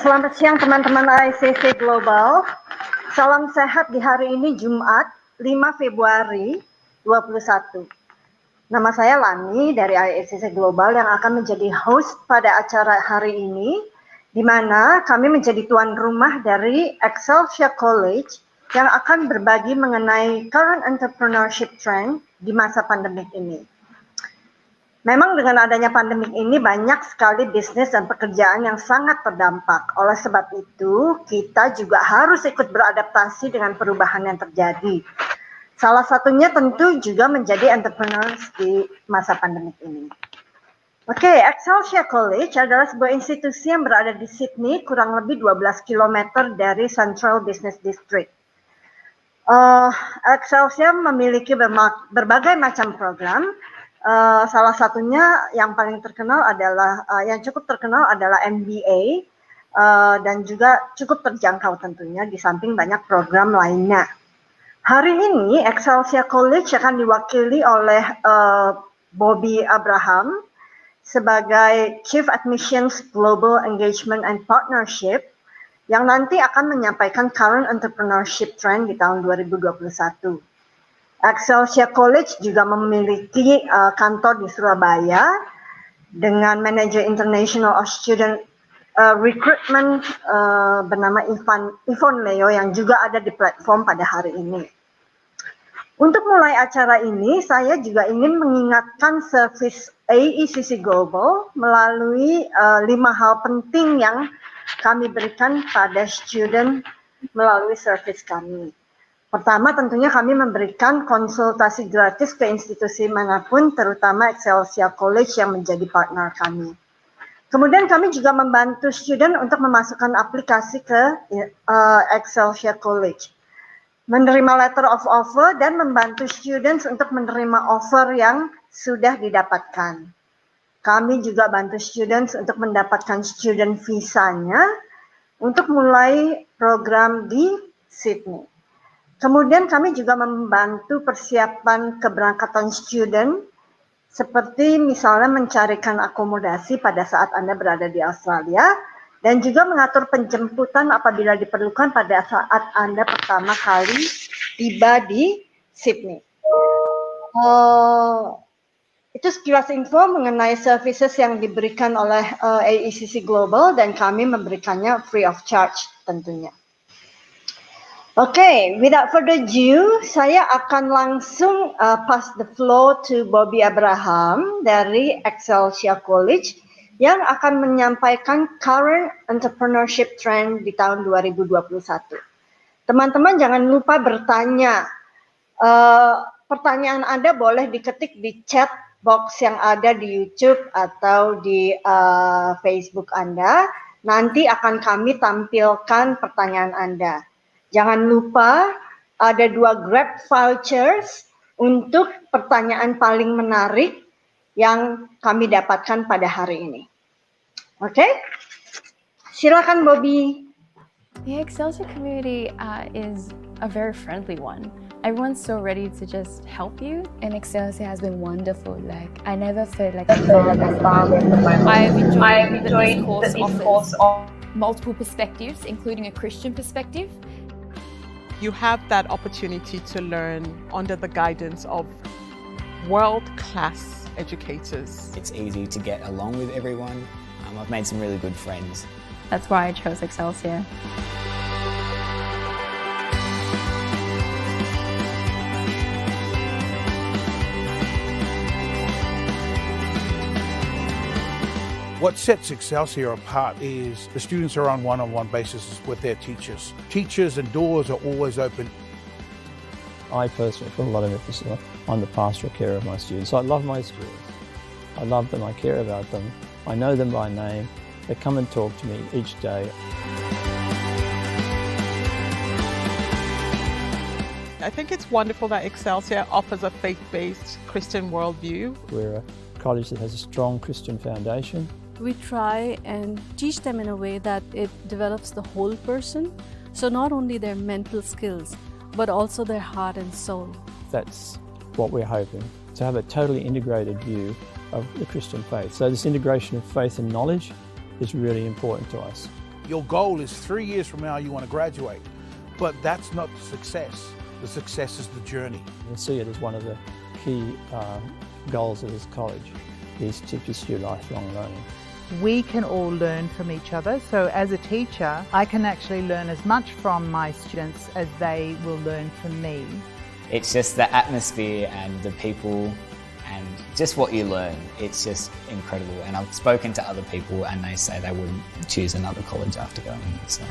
Selamat siang teman-teman aecc Global. Salam sehat di hari ini Jumat 5 Februari 2021. Nama saya Lani dari aecc Global yang akan menjadi host pada acara hari ini, di mana kami menjadi tuan rumah dari Excelsia College yang akan berbagi mengenai current entrepreneurship trend di masa pandemik ini. Memang dengan adanya pandemik ini banyak sekali bisnis dan pekerjaan yang sangat terdampak. Oleh sebab itu, kita juga harus ikut beradaptasi dengan perubahan yang terjadi. Salah satunya tentu juga menjadi entrepreneurs di masa pandemik ini. Oke, Excelsia College adalah sebuah institusi yang berada di Sydney, kurang lebih 12 km dari Central Business District. Excelsia memiliki berbagai macam program. Salah satunya yang paling terkenal adalah yang cukup terkenal adalah MBA dan juga cukup terjangkau tentunya di samping banyak program lainnya. Hari ini Excelsia College akan diwakili oleh Bobby Abraham sebagai Chief Admissions Global Engagement and Partnership yang nanti akan menyampaikan current entrepreneurship trend di tahun 2021. Excelsia College juga memiliki kantor di Surabaya dengan manajer international of student recruitment bernama Ivan Leo yang juga ada di platform pada hari ini. Untuk mulai acara ini, saya juga ingin mengingatkan service aecc Global melalui 5 hal penting yang kami berikan pada student melalui service kami. Pertama, tentunya kami memberikan konsultasi gratis ke institusi manapun, terutama Excelsia College yang menjadi partner kami. Kemudian kami juga membantu student untuk memasukkan aplikasi ke Excelsia College, menerima letter of offer, dan membantu students untuk menerima offer yang sudah didapatkan. Kami juga bantu students untuk mendapatkan student visanya untuk mulai program di Sydney. Kemudian kami juga membantu persiapan keberangkatan student, seperti misalnya mencarikan akomodasi pada saat Anda berada di Australia, dan juga mengatur penjemputan apabila diperlukan pada saat Anda pertama kali tiba di Sydney. Itu sekilas info mengenai services yang diberikan oleh aecc Global, dan kami memberikannya free of charge tentunya. Okay, without further ado, saya akan langsung pass the floor to Bobby Abraham dari Excelsia College yang akan menyampaikan current entrepreneurship trend di tahun 2021. Teman-teman jangan lupa bertanya. Pertanyaan Anda boleh diketik di chat box yang ada di YouTube atau di Facebook Anda. Nanti akan kami tampilkan pertanyaan Anda. Jangan lupa ada 2 Grab vouchers untuk pertanyaan paling menarik yang kami dapatkan pada hari ini. Oke? Silakan Bobby. The Excelsia community is a very friendly one. Everyone's so ready to just help you. And Excelsia has been wonderful. Like, I never felt like I found I've enjoyed this course of multiple perspectives, including a Christian perspective. You have that opportunity to learn under the guidance of world-class educators. It's easy to get along with everyone. I've made some really good friends. That's why I chose Excelsia. What sets Excelsia apart is the students are on one-on-one basis with their teachers. Teachers and doors are always open. I personally put a lot of emphasis on the pastoral care of my students. I love my schools. I love them, I care about them. I know them by name. They come and talk to me each day. I think it's wonderful that Excelsia offers a faith-based Christian worldview. We're a college that has a strong Christian foundation. We try and teach them in a way that it develops the whole person. So not only their mental skills, but also their heart and soul. That's what we're hoping, to have a totally integrated view of the Christian faith. So this integration of faith and knowledge is really important to us. Your goal is 3 years from now you want to graduate, but that's not success. The success is the journey. You see it as one of the key goals of this college is to pursue lifelong learning. We can all learn from each other. So as a teacher, I can actually learn as much from my students as they will learn from me. It's just the atmosphere and the people and just what you learn. It's just incredible. And I've spoken to other people and they say they wouldn't choose another college after going here. So.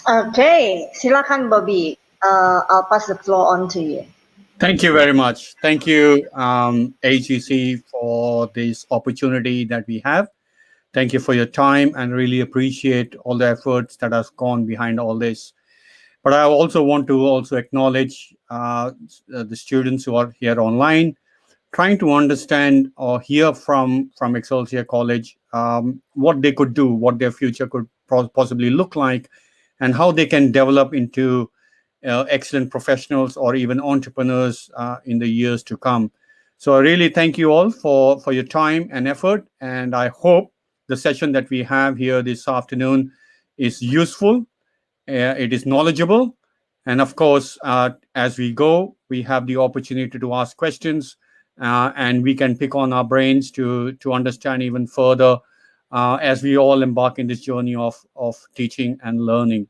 Okay, silakan Bobby. I'll pass the floor on to you. Thank you very much. Thank you, aecc, for this opportunity that we have. Thank you for your time and really appreciate all the efforts that has gone behind all this. But I also want to acknowledge the students who are here online, trying to understand or hear from Excelsia College what they could do, what their future could possibly look like, and how they can develop into excellent professionals or even entrepreneurs in the years to come. So I really thank you all for your time and effort, and I hope the session that we have here this afternoon is useful, it is knowledgeable, and of course, as we go, we have the opportunity to ask questions, and we can pick on our brains to understand even further as we all embark in this journey of teaching and learning.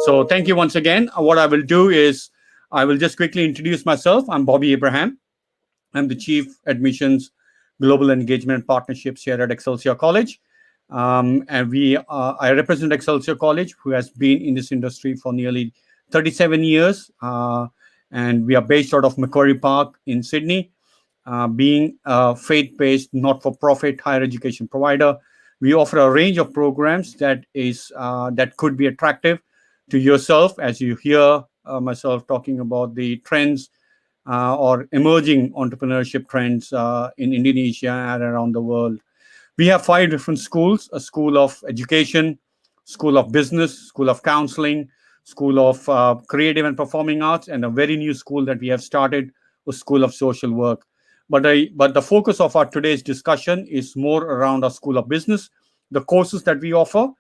So thank you once again. What I will do is I will just quickly introduce myself. I'm Bobby Abraham. I'm the Chief Admissions Global Engagement Partnerships here at Excelsia College. And I represent Excelsia College, who has been in this industry for nearly 37 years. And we are based out of Macquarie Park in Sydney. Being a faith-based, not-for-profit higher education provider, we offer a range of programs that could be attractive to yourself as you hear myself talking about the trends or emerging entrepreneurship trends in Indonesia and around the world. We have 5 different schools: a school of education, school of business, school of counseling, school of creative and performing arts, and a very new school that we have started, a school of social work. But the focus of our today's discussion is more around our school of business, the courses that we offer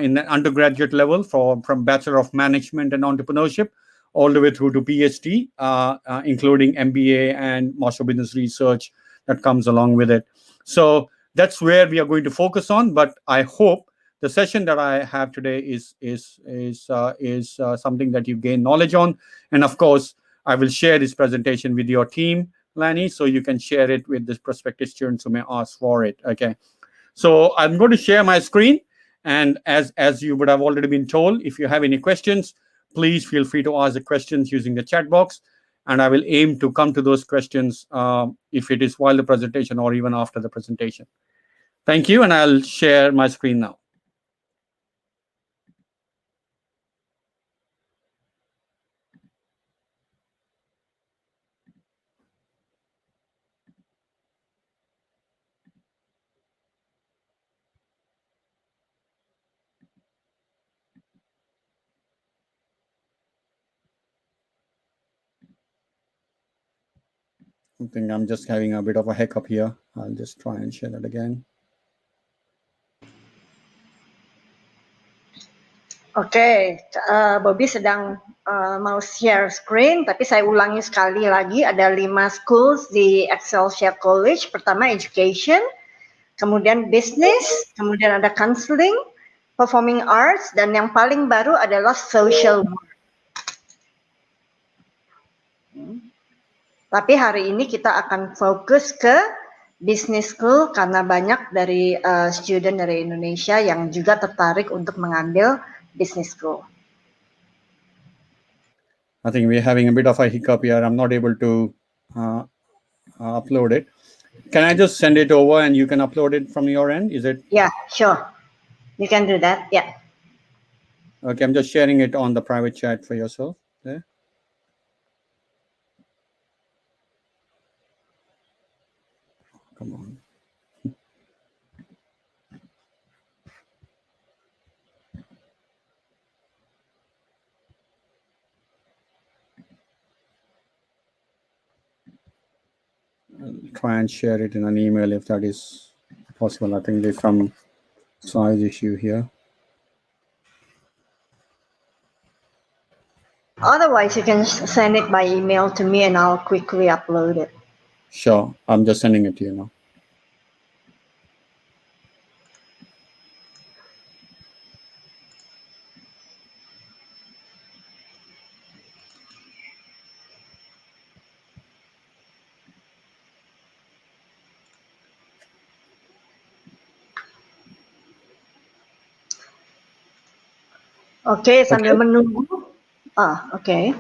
in the undergraduate level from Bachelor of Management and Entrepreneurship all the way through to PhD, including MBA and Master of Business Research that comes along with it. So that's where we are going to focus on. But I hope the session that I have today is something that you gain knowledge on. And of course, I will share this presentation with your team, Lanny, so you can share it with the prospective students who may ask for it. Okay. So I'm going to share my screen. And as you would have already been told, if you have any questions, please feel free to ask the questions using the chat box. And I will aim to come to those questions if it is while the presentation or even after the presentation. Thank you. And I'll share my screen now. I think I'm just having a bit of a hiccup here. I'll just try and share that again. Oke, Bobby sedang mau share screen, tapi saya ulangi sekali lagi, ada 5 schools di Excelsia College. Pertama education, kemudian business, kemudian ada counseling, performing arts, dan yang paling baru adalah social work. Tapi hari ini kita akan fokus ke business school karena banyak dari student dari Indonesia yang juga tertarik untuk mengambil business school. I think we're having a bit of a hiccup here. I'm not able to upload it. Can I just send it over and you can upload it from your end? Is it? Yeah, sure. You can do that. Yeah. Okay, I'm just sharing it on the private chat for yourself there. Come on. try and share it in an email if that is possible. I think there's some size issue here. Otherwise, you can send it by email to me and I'll quickly upload it. Sure, I'm just sending it to you now. Oke, sambil menunggu. Oke.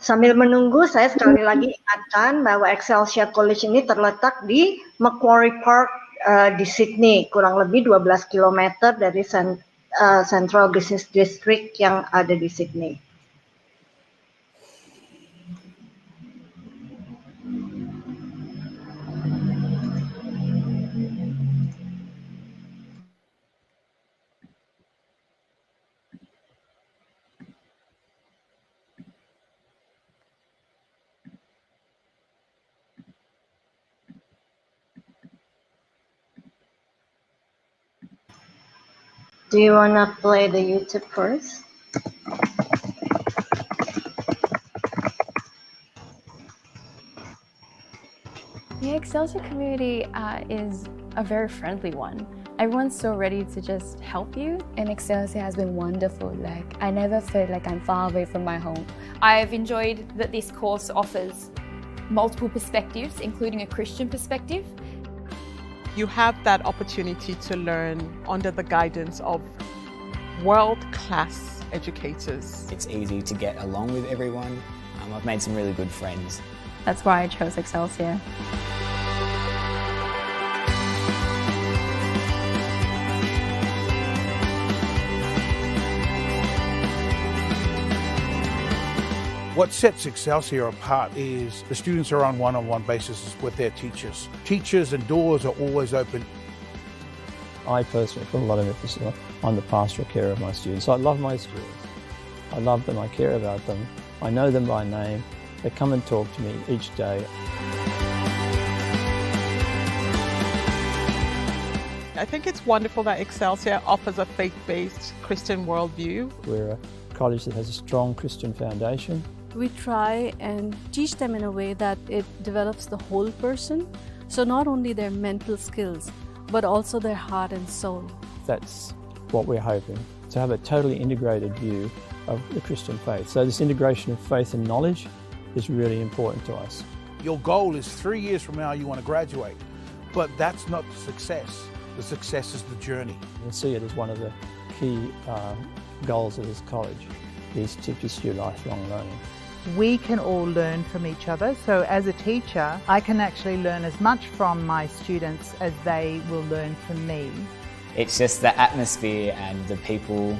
Sambil menunggu, saya sekali lagi ingatkan bahwa Excelsia College ini terletak di Macquarie Park di Sydney, kurang lebih 12 km dari Central Business District yang ada di Sydney. Do you want to play the YouTube first? The Excelsia community is a very friendly one. Everyone's so ready to just help you. And Excelsia has been wonderful. Like, I never felt like I'm far away from my home. I've enjoyed that this course offers multiple perspectives, including a Christian perspective. You have that opportunity to learn under the guidance of world-class educators. It's easy to get along with everyone. I've made some really good friends. That's why I chose Excelsia. What sets Excelsia apart is the students are on one-on-one basis with their teachers. Teachers and doors are always open. I personally put a lot of emphasis on the pastoral care of my students. I love my students. I love them, I care about them. I know them by name. They come and talk to me each day. I think it's wonderful that Excelsia offers a faith-based Christian worldview. We're a college that has a strong Christian foundation. We try and teach them in a way that it develops the whole person. So not only their mental skills, but also their heart and soul. That's what we're hoping, to have a totally integrated view of the Christian faith. So this integration of faith and knowledge is really important to us. Your goal is 3 years from now you want to graduate, but that's not the success. The success is the journey. We see it as one of the key goals of this college, is to pursue lifelong learning. We can all learn from each other. So as a teacher, I can actually learn as much from my students as they will learn from me. It's just the atmosphere and the people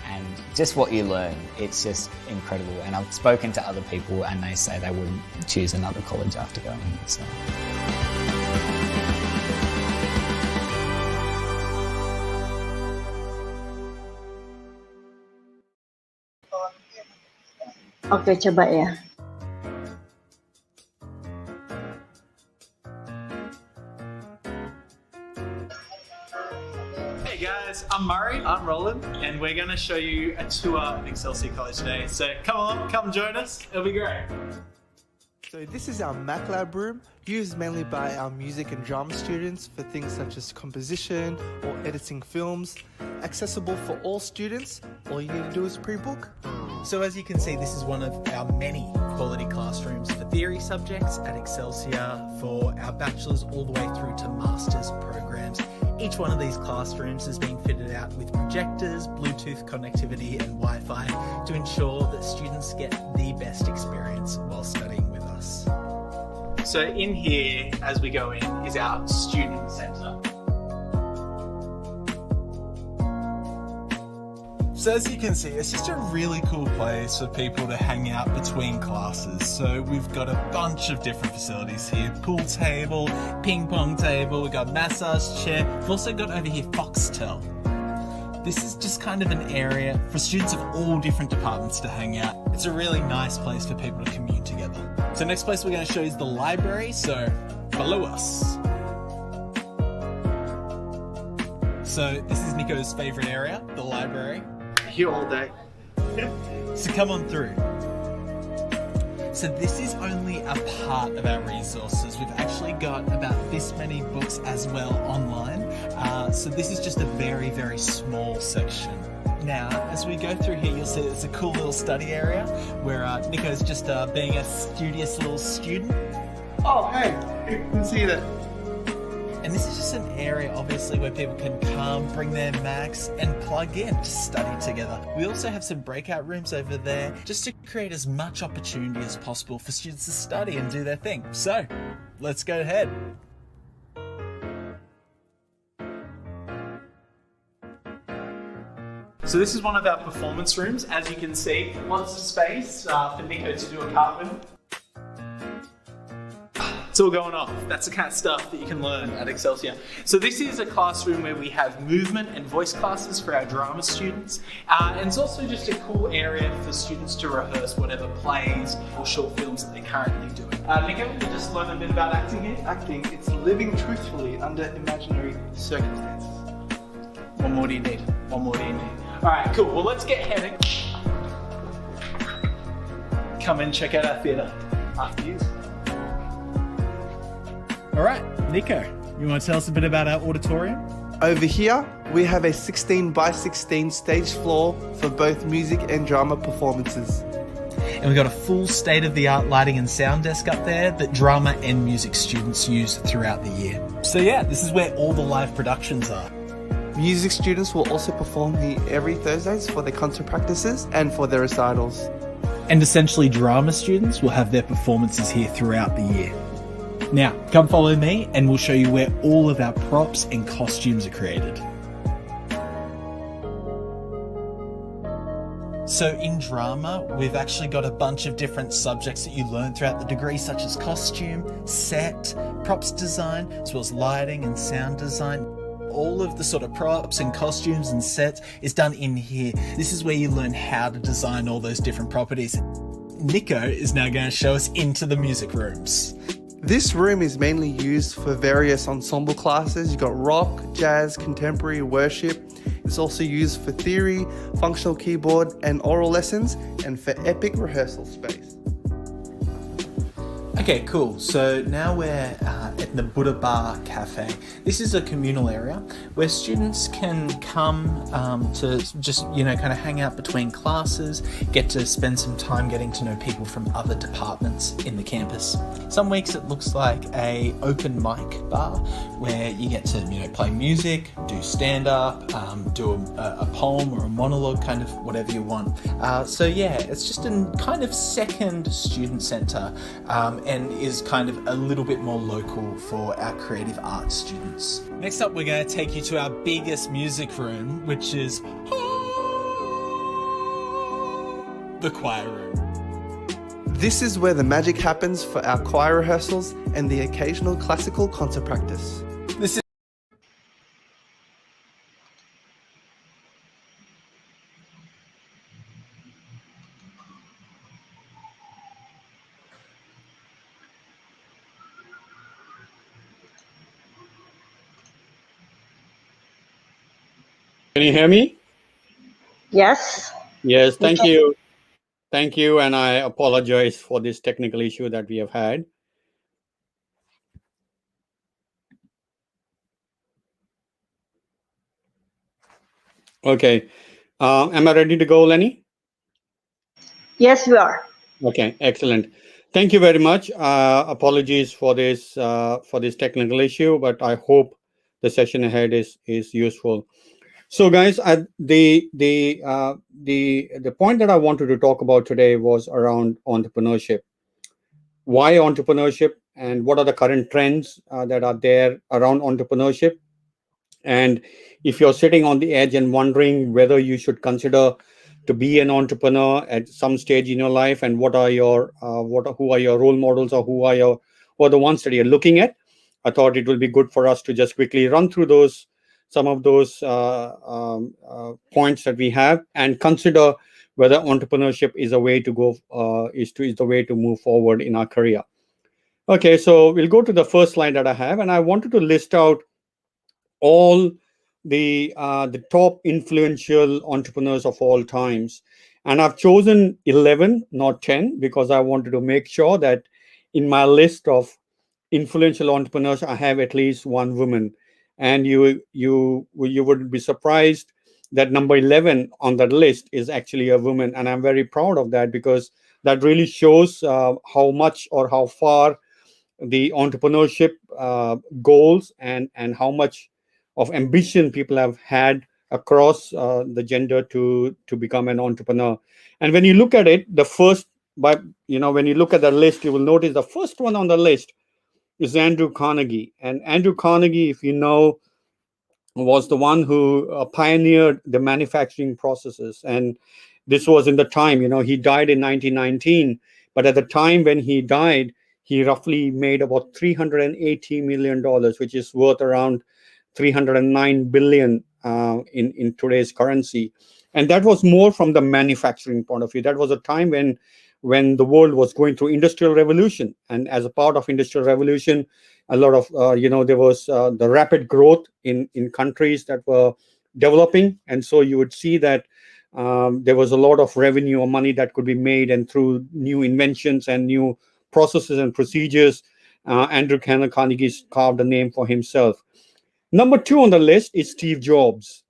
and just what you learn. It's just incredible. And I've spoken to other people and they say they wouldn't choose another college after going here. So. Oke, coba ya. Hey guys, I'm Murray. I'm Roland, and we're going to show you a tour of Excelsia College today. So come along, come join us. It'll be great. So this is our Mac Lab room, used mainly by our music and drama students for things such as composition or editing films. Accessible for all students. All you need to do is pre-book. So as you can see, this is one of our many quality classrooms for theory subjects at Excelsia, for our bachelors all the way through to master's programs. Each one of these classrooms is being fitted out with projectors, Bluetooth connectivity and Wi-Fi to ensure that students get the best experience while studying with us. So in here, as we go in, is our student centre. So as you can see, it's just a really cool place for people to hang out between classes. So we've got a bunch of different facilities here. Pool table, ping pong table, we've got massage chair. We've also got over here Foxtel. This is just kind of an area for students of all different departments to hang out. It's a really nice place for people to commune together. So next place we're going to show you is the library, so follow us. So this is Nico's favourite area, the library. Here all day. So come on through. So this is only a part of our resources. We've actually got about this many books as well online. So this is just a very, very small section. Now, as we go through here, you'll see it's a cool little study area where Nico's just being a studious little student. Oh, hey, you can see that. And this is just an area, obviously, where people can come, bring their Macs, and plug in to study together. We also have some breakout rooms over there, just to create as much opportunity as possible for students to study and do their thing. So, let's go ahead. So this is one of our performance rooms. As you can see, lots of space for Nico to do a cartwheel. It's all going off. That's the kind of stuff that you can learn at Excelsia. So this is a classroom where we have movement and voice classes for our drama students. And it's also just a cool area for students to rehearse whatever plays or short films that they're currently doing. Nico, we'll just learn a bit about acting here. Acting, it's living truthfully under imaginary circumstances. What more do you need? What more do you need? All right, cool. Well, let's get heading. Come and check out our theatre after you. All right, Nico, you want to tell us a bit about our auditorium? Over here, we have a 16 by 16 stage floor for both music and drama performances. And we've got a full state-of-the-art lighting and sound desk up there that drama and music students use throughout the year. So yeah, this is where all the live productions are. Music students will also perform here every Thursdays for their concert practices and for their recitals. And essentially drama students will have their performances here throughout the year. Now, come follow me and we'll show you where all of our props and costumes are created. So in drama, we've actually got a bunch of different subjects that you learn throughout the degree, such as costume, set, props design, as well as lighting and sound design. All of the sort of props and costumes and sets is done in here. This is where you learn how to design all those different properties. Nico is now going to show us into the music rooms. This room is mainly used for various ensemble classes. You've got rock, jazz, contemporary, worship. It's also used for theory, functional keyboard and oral lessons, and for epic rehearsal space. Okay, cool. So now we're at the Buddha Bar Cafe. This is a communal area where students can come to just, kind of hang out between classes, get to spend some time getting to know people from other departments in the campus. Some weeks it looks like a open mic bar where you get to, play music, do stand-up, do a poem or a monologue, kind of whatever you want. So yeah, it's just a kind of second student centre, and is kind of a little bit more local for our creative arts students. Next up, we're going to take you to our biggest music room, which is the choir room. This is where the magic happens for our choir rehearsals and the occasional classical concert practice. This is Can you hear me? Yes. Yes, thank you. Thank you, and I apologize for this technical issue that we have had. Okay. Am I ready to go, Lenny? Yes, you are. Okay, excellent. Thank you very much. Apologies for this technical issue, but I hope the session ahead is useful. So, guys, the point that I wanted to talk about today was around entrepreneurship. Why entrepreneurship, and what are the current trends that are there around entrepreneurship? And if you're sitting on the edge and wondering whether you should consider to be an entrepreneur at some stage in your life, and who are your role models, or who are the ones that you're looking at, I thought it will be good for us to just quickly run through those some of those points that we have, and consider whether entrepreneurship is a way to go, is the way to move forward in our career. Okay, so we'll go to the first slide that I have, and I wanted to list out all the top influential entrepreneurs of all times, and I've chosen 11, not 10, because I wanted to make sure that in my list of influential entrepreneurs, I have at least one woman, and you would be surprised that number 11 on that list is actually a woman, and I'm very proud of that, because that really shows how much or how far the entrepreneurship goals and how much of ambition people have had across the gender to become an entrepreneur. And when you look at it, the first, but when you look at the list, you will notice the first one on the list is Andrew Carnegie. And Andrew Carnegie, if you know, was the one who pioneered the manufacturing processes. And this was in the time, he died in 1919, but at the time when he died, he roughly made about $380 million, which is worth around 309 billion in today's currency. And that was more from the manufacturing point of view. That was a time when the world was going through industrial revolution, and as a part of industrial revolution, a lot of there was the rapid growth in countries that were developing, and so you would see that there was a lot of revenue or money that could be made, and through new inventions and new processes and procedures, Andrew Carnegie carved a name for himself. Number 2 on the list is Steve Jobs,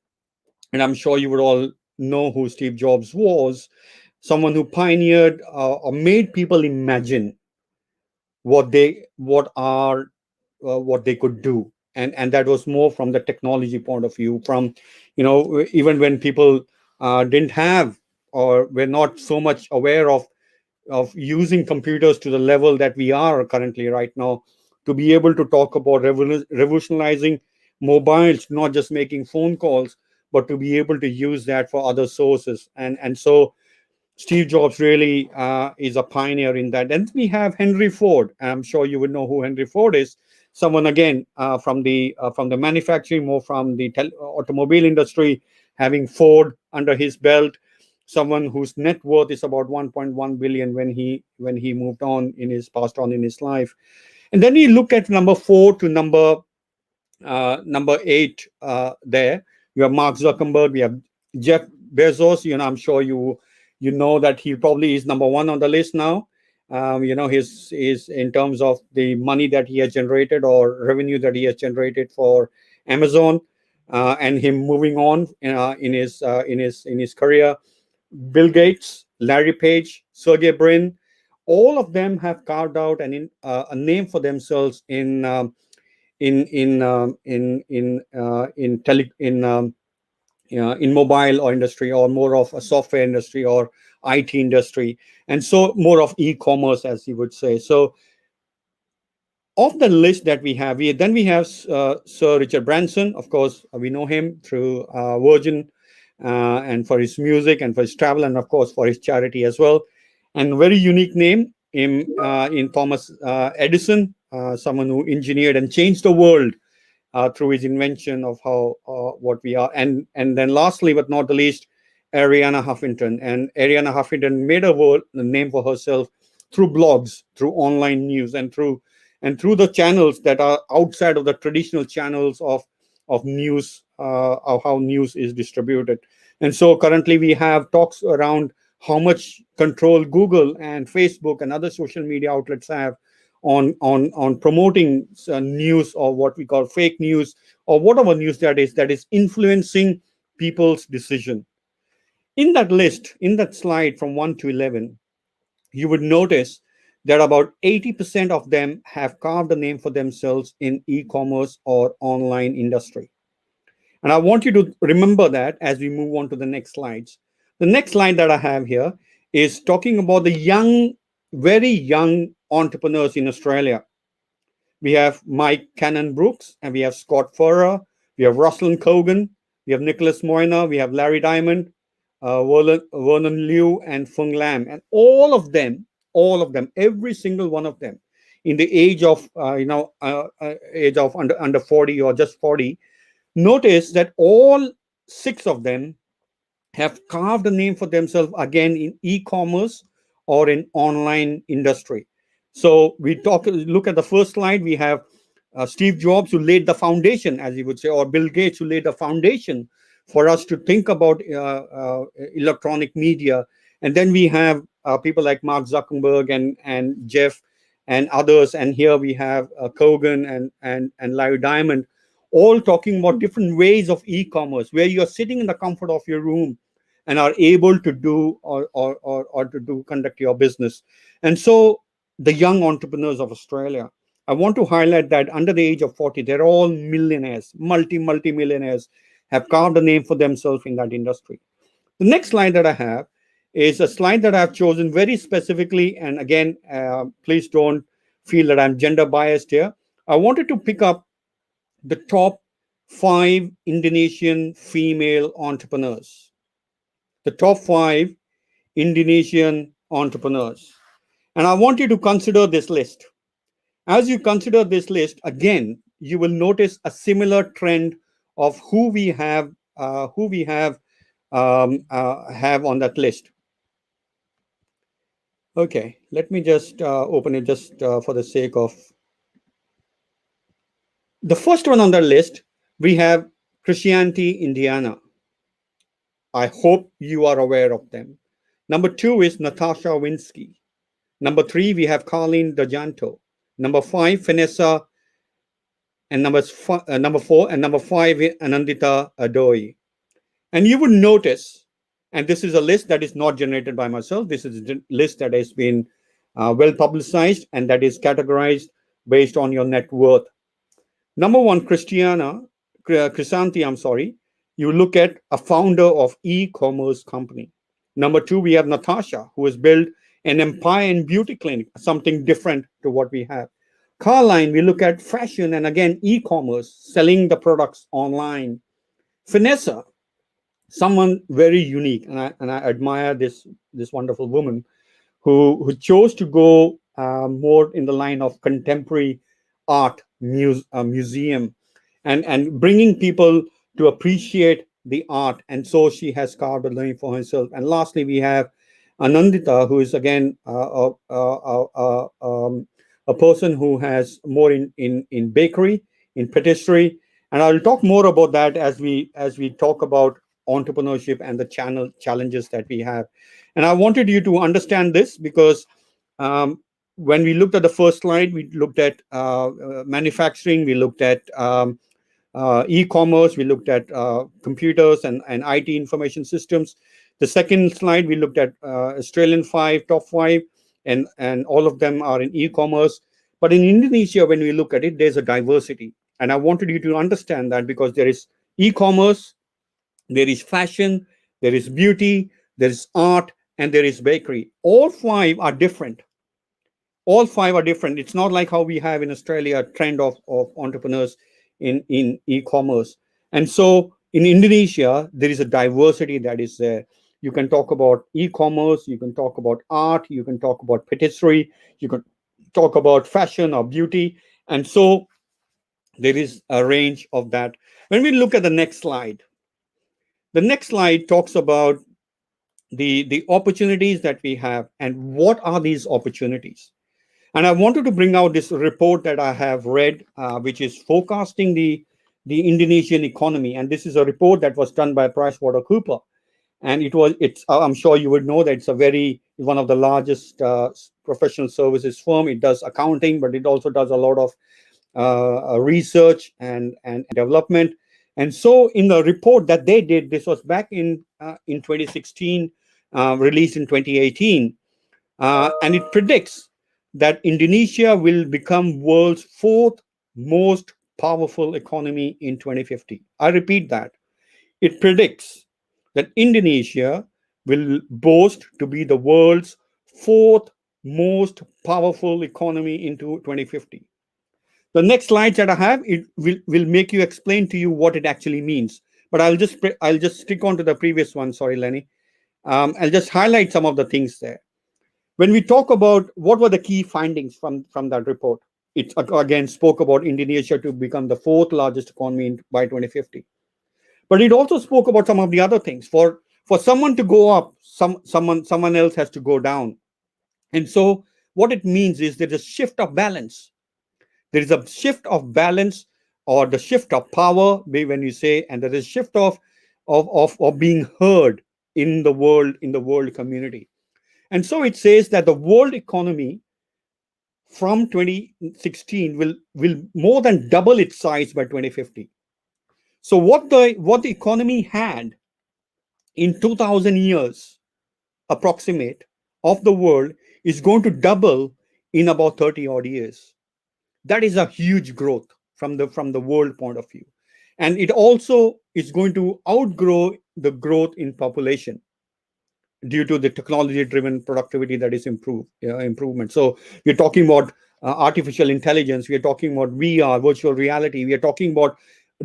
and I'm sure you would all know who Steve Jobs was. Someone who pioneered or made people imagine what they could do, and that was more from the technology point of view. From even when people didn't have or were not so much aware of using computers to the level that we are currently right now, to be able to talk about revolutionizing mobiles, not just making phone calls, but to be able to use that for other sources. And so Steve Jobs really is a pioneer in that. And we have Henry Ford. I'm sure you would know who Henry Ford is. Someone again from the manufacturing, more from the automobile industry, having Ford under his belt. Someone whose net worth is about 1.1 billion when he passed on in his life. And then you look at number 4 to number 8 there. You have Mark Zuckerberg. We have Jeff Bezos. I'm sure you know that he probably is number 1 on the list now. His in terms of the money that he has generated or revenue that he has generated for Amazon, and him moving on in his career. Bill Gates, Larry Page, Sergey Brin, all of them have carved out a name for themselves in mobile or industry, or more of a software industry or IT industry, and so more of e-commerce, as you would say. So of the list that we have, we have Sir Richard Branson. Of course, we know him through Virgin, and for his music and for his travel, and of course for his charity as well. And very unique name in Thomas Edison, someone who engineered and changed the world through his invention of how what we are. And then lastly, but not the least, Arianna Huffington. And Arianna Huffington made a name for herself through blogs, through online news, and through the channels that are outside of the traditional channels of news, of how news is distributed. And so currently we have talks around how much control Google and Facebook and other social media outlets have on promoting news, or what we call fake news, or whatever news that is influencing people's decision. In that list, in that slide from 1 to 11, you would notice that about 80% of them have carved a name for themselves in e-commerce or online industry. And I want you to remember that as we move on to the next slides. The next slide that I have here is talking about the young, very young entrepreneurs in Australia. We have Mike Cannon-Brookes, and we have Scott Furrer, we have Ruslan Kogan, we have Nicholas Moyna, we have Larry Diamond, Vernon Liu, and Fung Lam. And all of them, every single one of them, in the age of age of under 40 or just 40, Notice that all 6 of them have carved a name for themselves again in e-commerce or in online industry. So we look at the first slide. We have Steve Jobs, who laid the foundation, as you would say, or Bill Gates, who laid the foundation for us to think about electronic media. And then we have people like Mark Zuckerberg and Jeff and others. And here we have Kogan and Larry Diamond, all talking about different ways of e-commerce, where you're sitting in the comfort of your room and are able to do conduct your business. And so the young entrepreneurs of Australia, I want to highlight that under the age of 40, they're all millionaires, multi-millionaires, have carved a name for themselves in that industry. The next slide that I have is a slide that I've chosen very specifically. And again, please don't feel that I'm gender biased here. I wanted to pick up the top 5 Indonesian female entrepreneurs. The top 5 Indonesian entrepreneurs. And I want you to consider this list. As you consider this list, again, you will notice a similar trend of who we have have on that list. Okay, let me just open it just for the sake of. The first one on the list, we have Christianity Indiana. I hope you are aware of them. Number 2 is Natasha Winsky. Number 3, we have Colleen Dajanto. Number 5, Vanessa. And number 4 and number 5, Anandita Adoi. And you would notice, and this is a list that is not generated by myself. This is a list that has been well publicized and that is categorized based on your net worth. Number 1, Chrisanti, you look at a founder of e-commerce company. Number 2, we have Natasha, who has built an empire in beauty clinic, something different to what we have. Carline, we look at fashion and again, e-commerce, selling the products online. Vanessa, someone very unique, and I admire this wonderful woman who chose to go more in the line of contemporary art museum and bringing people to appreciate the art. And so she has carved a name for herself. And lastly, we have Anandita, who is again a person who has more in bakery, in patisserie. And I'll talk more about that as we talk about entrepreneurship and the challenges that we have. And I wanted you to understand this because when we looked at the first slide, we looked at manufacturing, we looked at e-commerce, we looked at computers and IT information systems. The second slide, we looked at Australian top 5, and all of them are in e-commerce. But in Indonesia, when we look at it, there's a diversity. And I wanted you to understand that because there is e-commerce, there is fashion, there is beauty, there is art, and there is bakery. All 5 are different. All 5 are different. It's not like how we have in Australia a trend of entrepreneurs in e-commerce. And so in Indonesia, there is a diversity that is there. You can talk about e-commerce, you can talk about art, you can talk about patisserie, you can talk about fashion or beauty. And so there is a range of that. When we look at the next slide talks about the opportunities that we have and what are these opportunities. And I wanted to bring out this report that I have read, which is forecasting the Indonesian economy. And this is a report that was done by PricewaterhouseCoopers. And I'm sure you would know that it's one of the largest professional services firm. It does accounting, but it also does a lot of research and development. And so in the report that they did, this was back in 2016, released in 2018, and it predicts that Indonesia will become world's 4th most powerful economy in 2050. I repeat that. It predicts that Indonesia will boast to be the world's 4th most powerful economy into 2050. The next slides that I have, it will make you explain to you what it actually means. But I'll just stick on to the previous one. Sorry, Lenny. I'll just highlight some of the things there. When we talk about what were the key findings from that report, it again spoke about Indonesia to become the 4th largest economy by 2050. But it also spoke about some of the other things. For someone to go up, someone else has to go down. And so what it means is there's a shift of balance. There is a shift of balance, or the shift of power, when you say, and there is a shift of being heard in the world community. And so it says that the world economy from 2016 will more than double its size by 2050. So what the economy had in 2000 years approximate of the world is going to double in about 30 odd years. That is a huge growth from the world point of view. And it also is going to outgrow the growth in population due to the technology-driven productivity that is improvement. So we're talking about artificial intelligence, we're talking about VR, virtual reality, we are talking about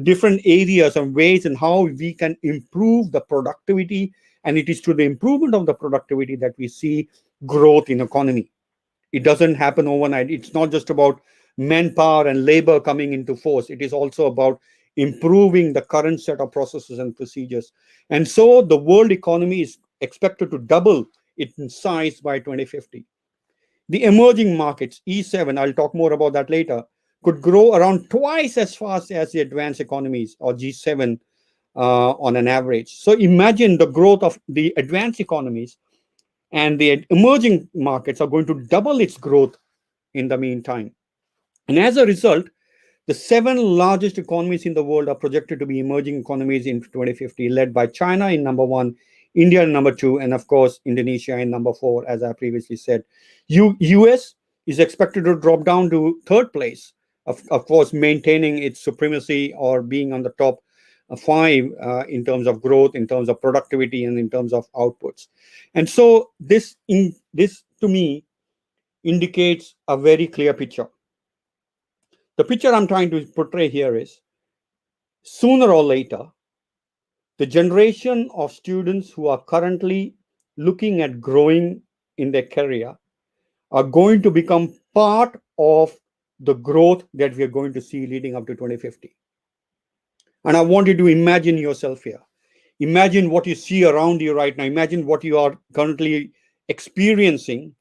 different areas and ways and how we can improve the productivity. And it is through the improvement of the productivity that we see growth in economy. It doesn't happen overnight. It's not just about manpower and labor coming into force. It is also about improving the current set of processes and procedures. And so the world economy is expected to double in size by 2050. The emerging markets, E7, I'll talk more about that later, could grow around twice as fast as the advanced economies, or G7, on an average. So imagine the growth of the advanced economies, and the emerging markets are going to double its growth in the meantime. And as a result, the 7 largest economies in the world are projected to be emerging economies in 2050, led by China in number 1, India in number 2, and of course, Indonesia in number 4, as I previously said. US is expected to drop down to 3rd place, of course, maintaining its supremacy or being on the top 5 in terms of growth, in terms of productivity, and in terms of outputs. And so this to me indicates a very clear picture. The picture I'm trying to portray here is, sooner or later, the generation of students who are currently looking at growing in their career are going to become part of the growth that we are going to see leading up to 2050. And I want you to imagine yourself here. Imagine what you see around you right now. Imagine what you are currently experiencing,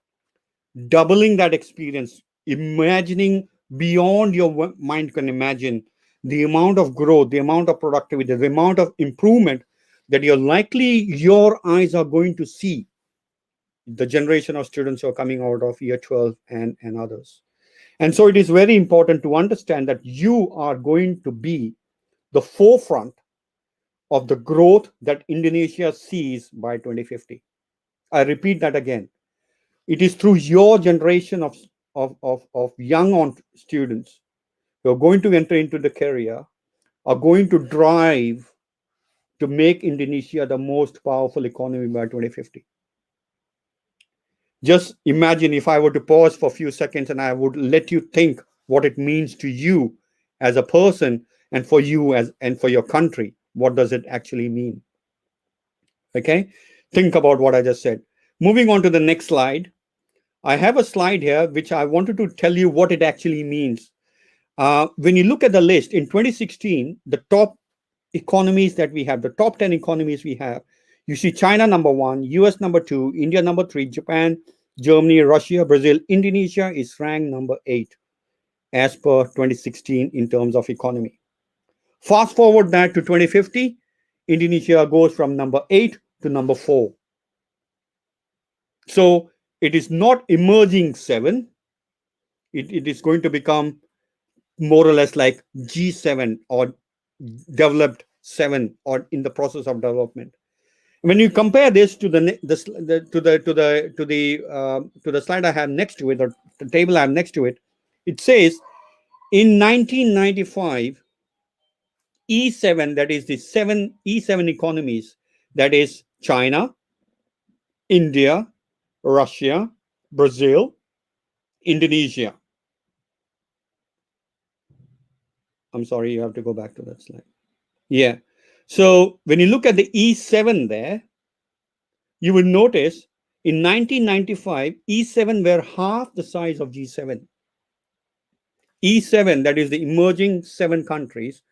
doubling that experience, imagining beyond your mind can imagine the amount of growth, the amount of productivity, the amount of improvement that your eyes are going to see the generation of students who are coming out of year 12 and others. And so it is very important to understand that you are going to be the forefront of the growth that Indonesia sees by 2050. I repeat that again. It is through your generation of young students who are going to enter into the career, are going to drive to make Indonesia the most powerful economy by 2050. Just imagine if I were to pause for a few seconds and I would let you think what it means to you as a person, and for you and for your country. What does it actually mean? Okay, think about what I just said. Moving on to the next slide. I have a slide here which I wanted to tell you what it actually means. When you look at the list in 2016, the top economies that we have, the top 10 economies we have, you see China number 1, US number 2, India number 3, Japan, Germany, Russia, Brazil. Indonesia is ranked number 8 as per 2016 in terms of economy. Fast forward that to 2050, Indonesia goes from number 8 to number 4. So it is not emerging 7. It is going to become more or less like G7 or developed 7 or in the process of development. When you compare this to the slide I have next to it, or the table I have next to it, it says in 1995, E7, that is the E7 economies, that is China, India, Russia, Brazil, Indonesia. I'm sorry, you have to go back to that slide. Yeah. So when you look at the E7 there, you will notice in 1995, E7 were half the size of G7. E7, that is the emerging 7 countries,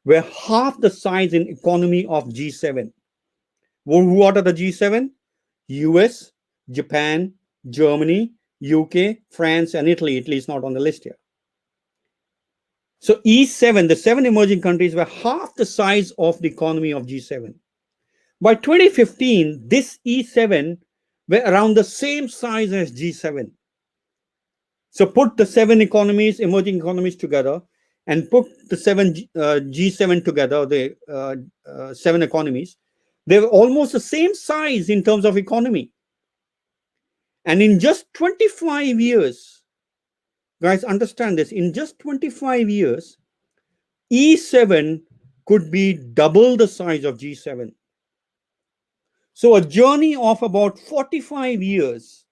were half the size in economy of G7. What are the G7? US, Japan, Germany, UK, France, and Italy. Italy is not on the list here. So E7, the 7 emerging countries, were half the size of the economy of G7. By 2015, this E7 were around the same size as G7. So put the 7 economies, emerging economies together, and put the 7 G7 together, the 7 economies. They were almost the same size in terms of economy. And in just 25 years, guys, understand this, in just 25 years, E7 could be double the size of G7. So a journey of about 45 years,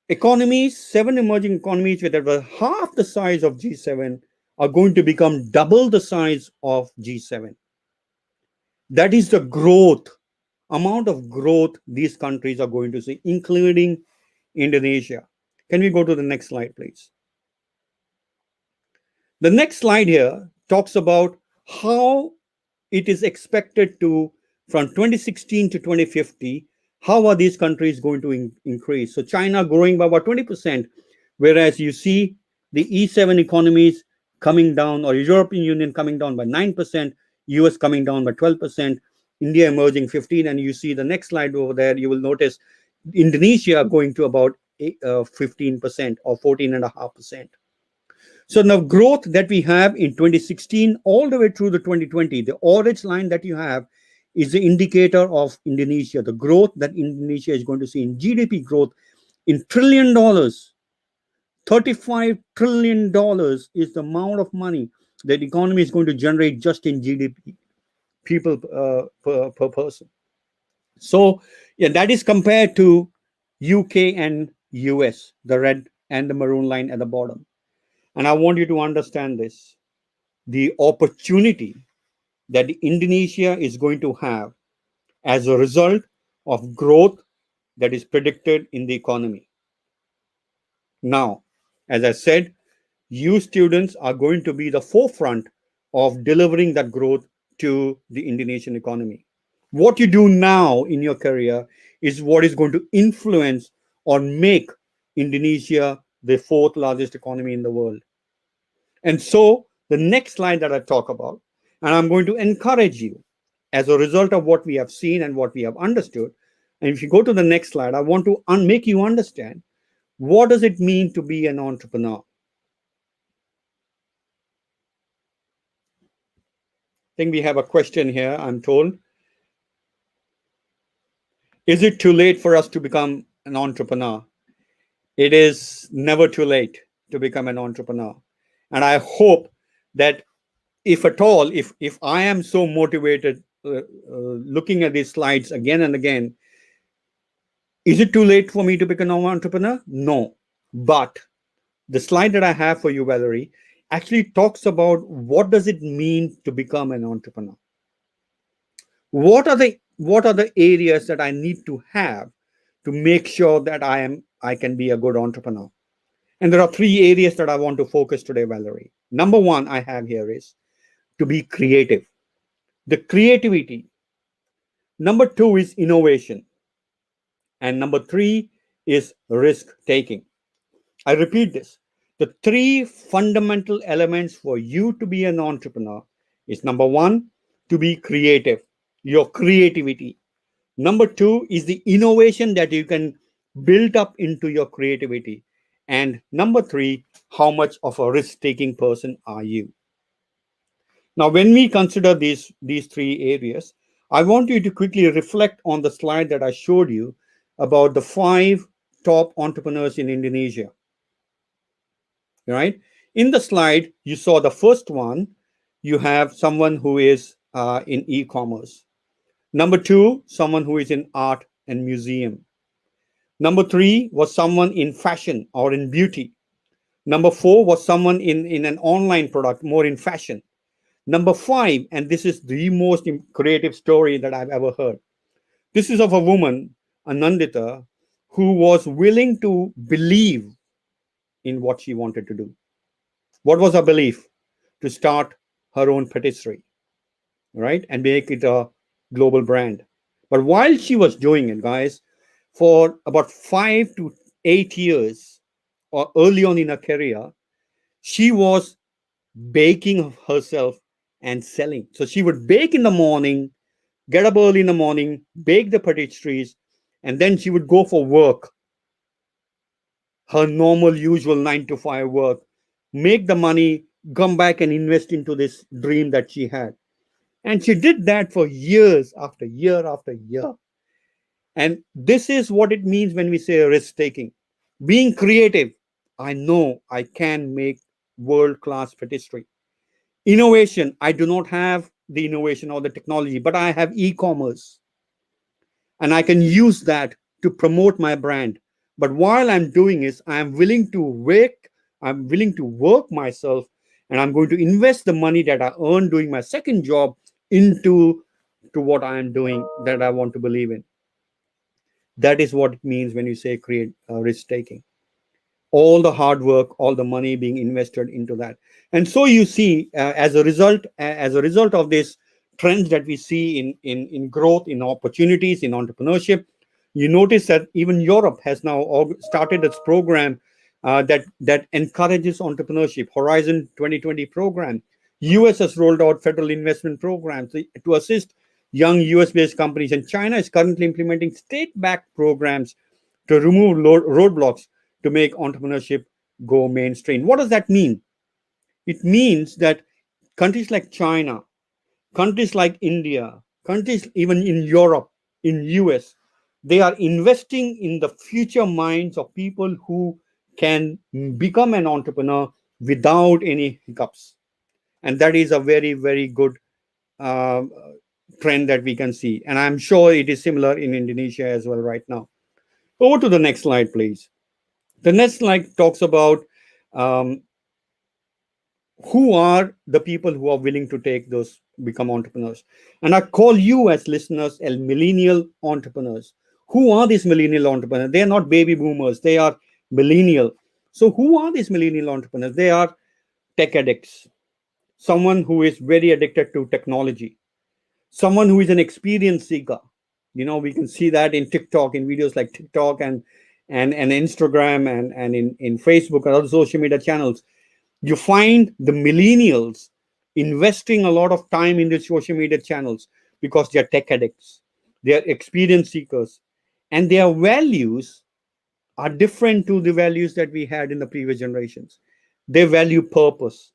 economies, 7 emerging economies that were half the size of G7 are going to become double the size of G7. That is the growth, amount of growth these countries are going to see, including Indonesia. Can we go to the next slide, please? The next slide here talks about how it is expected to, from 2016 to 2050, how are these countries going to increase? So China growing by about 20%, whereas you see the E7 economies coming down, or European Union coming down by 9%, US coming down by 12%, India emerging 15%, and you see the next slide over there, you will notice Indonesia going to about 15% or 14.5%. So now growth that we have in 2016 all the way through the 2020, the orange line that you have is the indicator of Indonesia, the growth that Indonesia is going to see in GDP growth in $1 trillion. $35 trillion is the amount of money that the economy is going to generate just in GDP, people per person. So yeah, that is compared to UK and US, the red and the maroon line at the bottom. And I want you to understand this. The opportunity that Indonesia is going to have as a result of growth that is predicted in the economy. Now, as I said, you students are going to be the forefront of delivering that growth to the Indonesian economy. What you do now in your career is what is going to influence or make Indonesia the 4th largest economy in the world. And so the next slide that I talk about, and I'm going to encourage you as a result of what we have seen and what we have understood. And if you go to the next slide, I want to make you understand, what does it mean to be an entrepreneur? I think we have a question here, I'm told. Is it too late for us to become an entrepreneur? It is never too late to become an entrepreneur. And I hope that if at all, if I am so motivated looking at these slides again and again, is it too late for me to become an entrepreneur? No. But the slide that I have for you, Valerie, actually talks about what does it mean to become an entrepreneur. What are the areas that I need to have to make sure that I can be a good entrepreneur? And there are 3 areas that I want to focus today, Valerie. Number 1 I have here is to be creative. The creativity. Number 2 is innovation. And number 3 is risk taking. I repeat this. The 3 fundamental elements for you to be an entrepreneur is number 1, to be creative, your creativity. Number 2 is the innovation that you can build up into your creativity. And number 3, how much of a risk-taking person are you? Now, when we consider these 3 areas, I want you to quickly reflect on the slide that I showed you about the 5 top entrepreneurs in Indonesia. Right? In the slide, you saw the first one, you have someone who is in e-commerce. Number 2, someone who is in art and museum. Number 3 was someone in fashion or in beauty. Number 4 was someone in an online product, more in fashion. Number 5, and this is the most creative story that I've ever heard. This is of a woman, Anandita, who was willing to believe in what she wanted to do. What was her belief? To start her own patisserie, right? And make it a global brand. But while she was doing it, guys, for about 5 to 8 years, or early on in her career, she was baking herself and selling. So she would bake in the morning, get up early in the morning, bake the patisseries, and then she would go for work, her normal, usual 9 to 5 work, make the money, come back and invest into this dream that she had. And she did that for years after year after year. And this is what it means when we say risk taking. Being creative, I know I can make world class patisserie. Innovation, I do not have the innovation or the technology, but I have e commerce and I can use that to promote my brand. But while I'm doing this, I'm willing to work myself, and I'm going to invest the money that I earn doing my second job into what I am doing that I want to believe in. That is what it means when you say create risk taking. All the hard work, all the money being invested into that. And so you see, as a result of this trends that we see in growth, in opportunities, in entrepreneurship, you notice that even Europe has now started its program that encourages entrepreneurship. Horizon 2020 program. US has rolled out federal investment programs to assist young US-based companies, and China is currently implementing state-backed programs to remove roadblocks to make entrepreneurship go mainstream. What does that mean? It means that countries like China, countries like India, countries even in Europe, in US, they are investing in the future minds of people who can become an entrepreneur without any hiccups. And that is a very, very good trend that we can see. And I'm sure it is similar in Indonesia as well right now. Over to the next slide, please. The next slide talks about who are the people who are willing to take those, become entrepreneurs. And I call you as listeners millennial entrepreneurs. Who are these millennial entrepreneurs? They are not baby boomers. They are millennial. So who are these millennial entrepreneurs? They are tech addicts. Someone who is very addicted to technology. Someone who is an experience seeker. You know, we can see that in TikTok, in videos like TikTok and Instagram and in Facebook and other social media channels. You find the millennials investing a lot of time in the social media channels because they're tech addicts, they're experience seekers, and their values are different to the values that we had in the previous generations. They value purpose,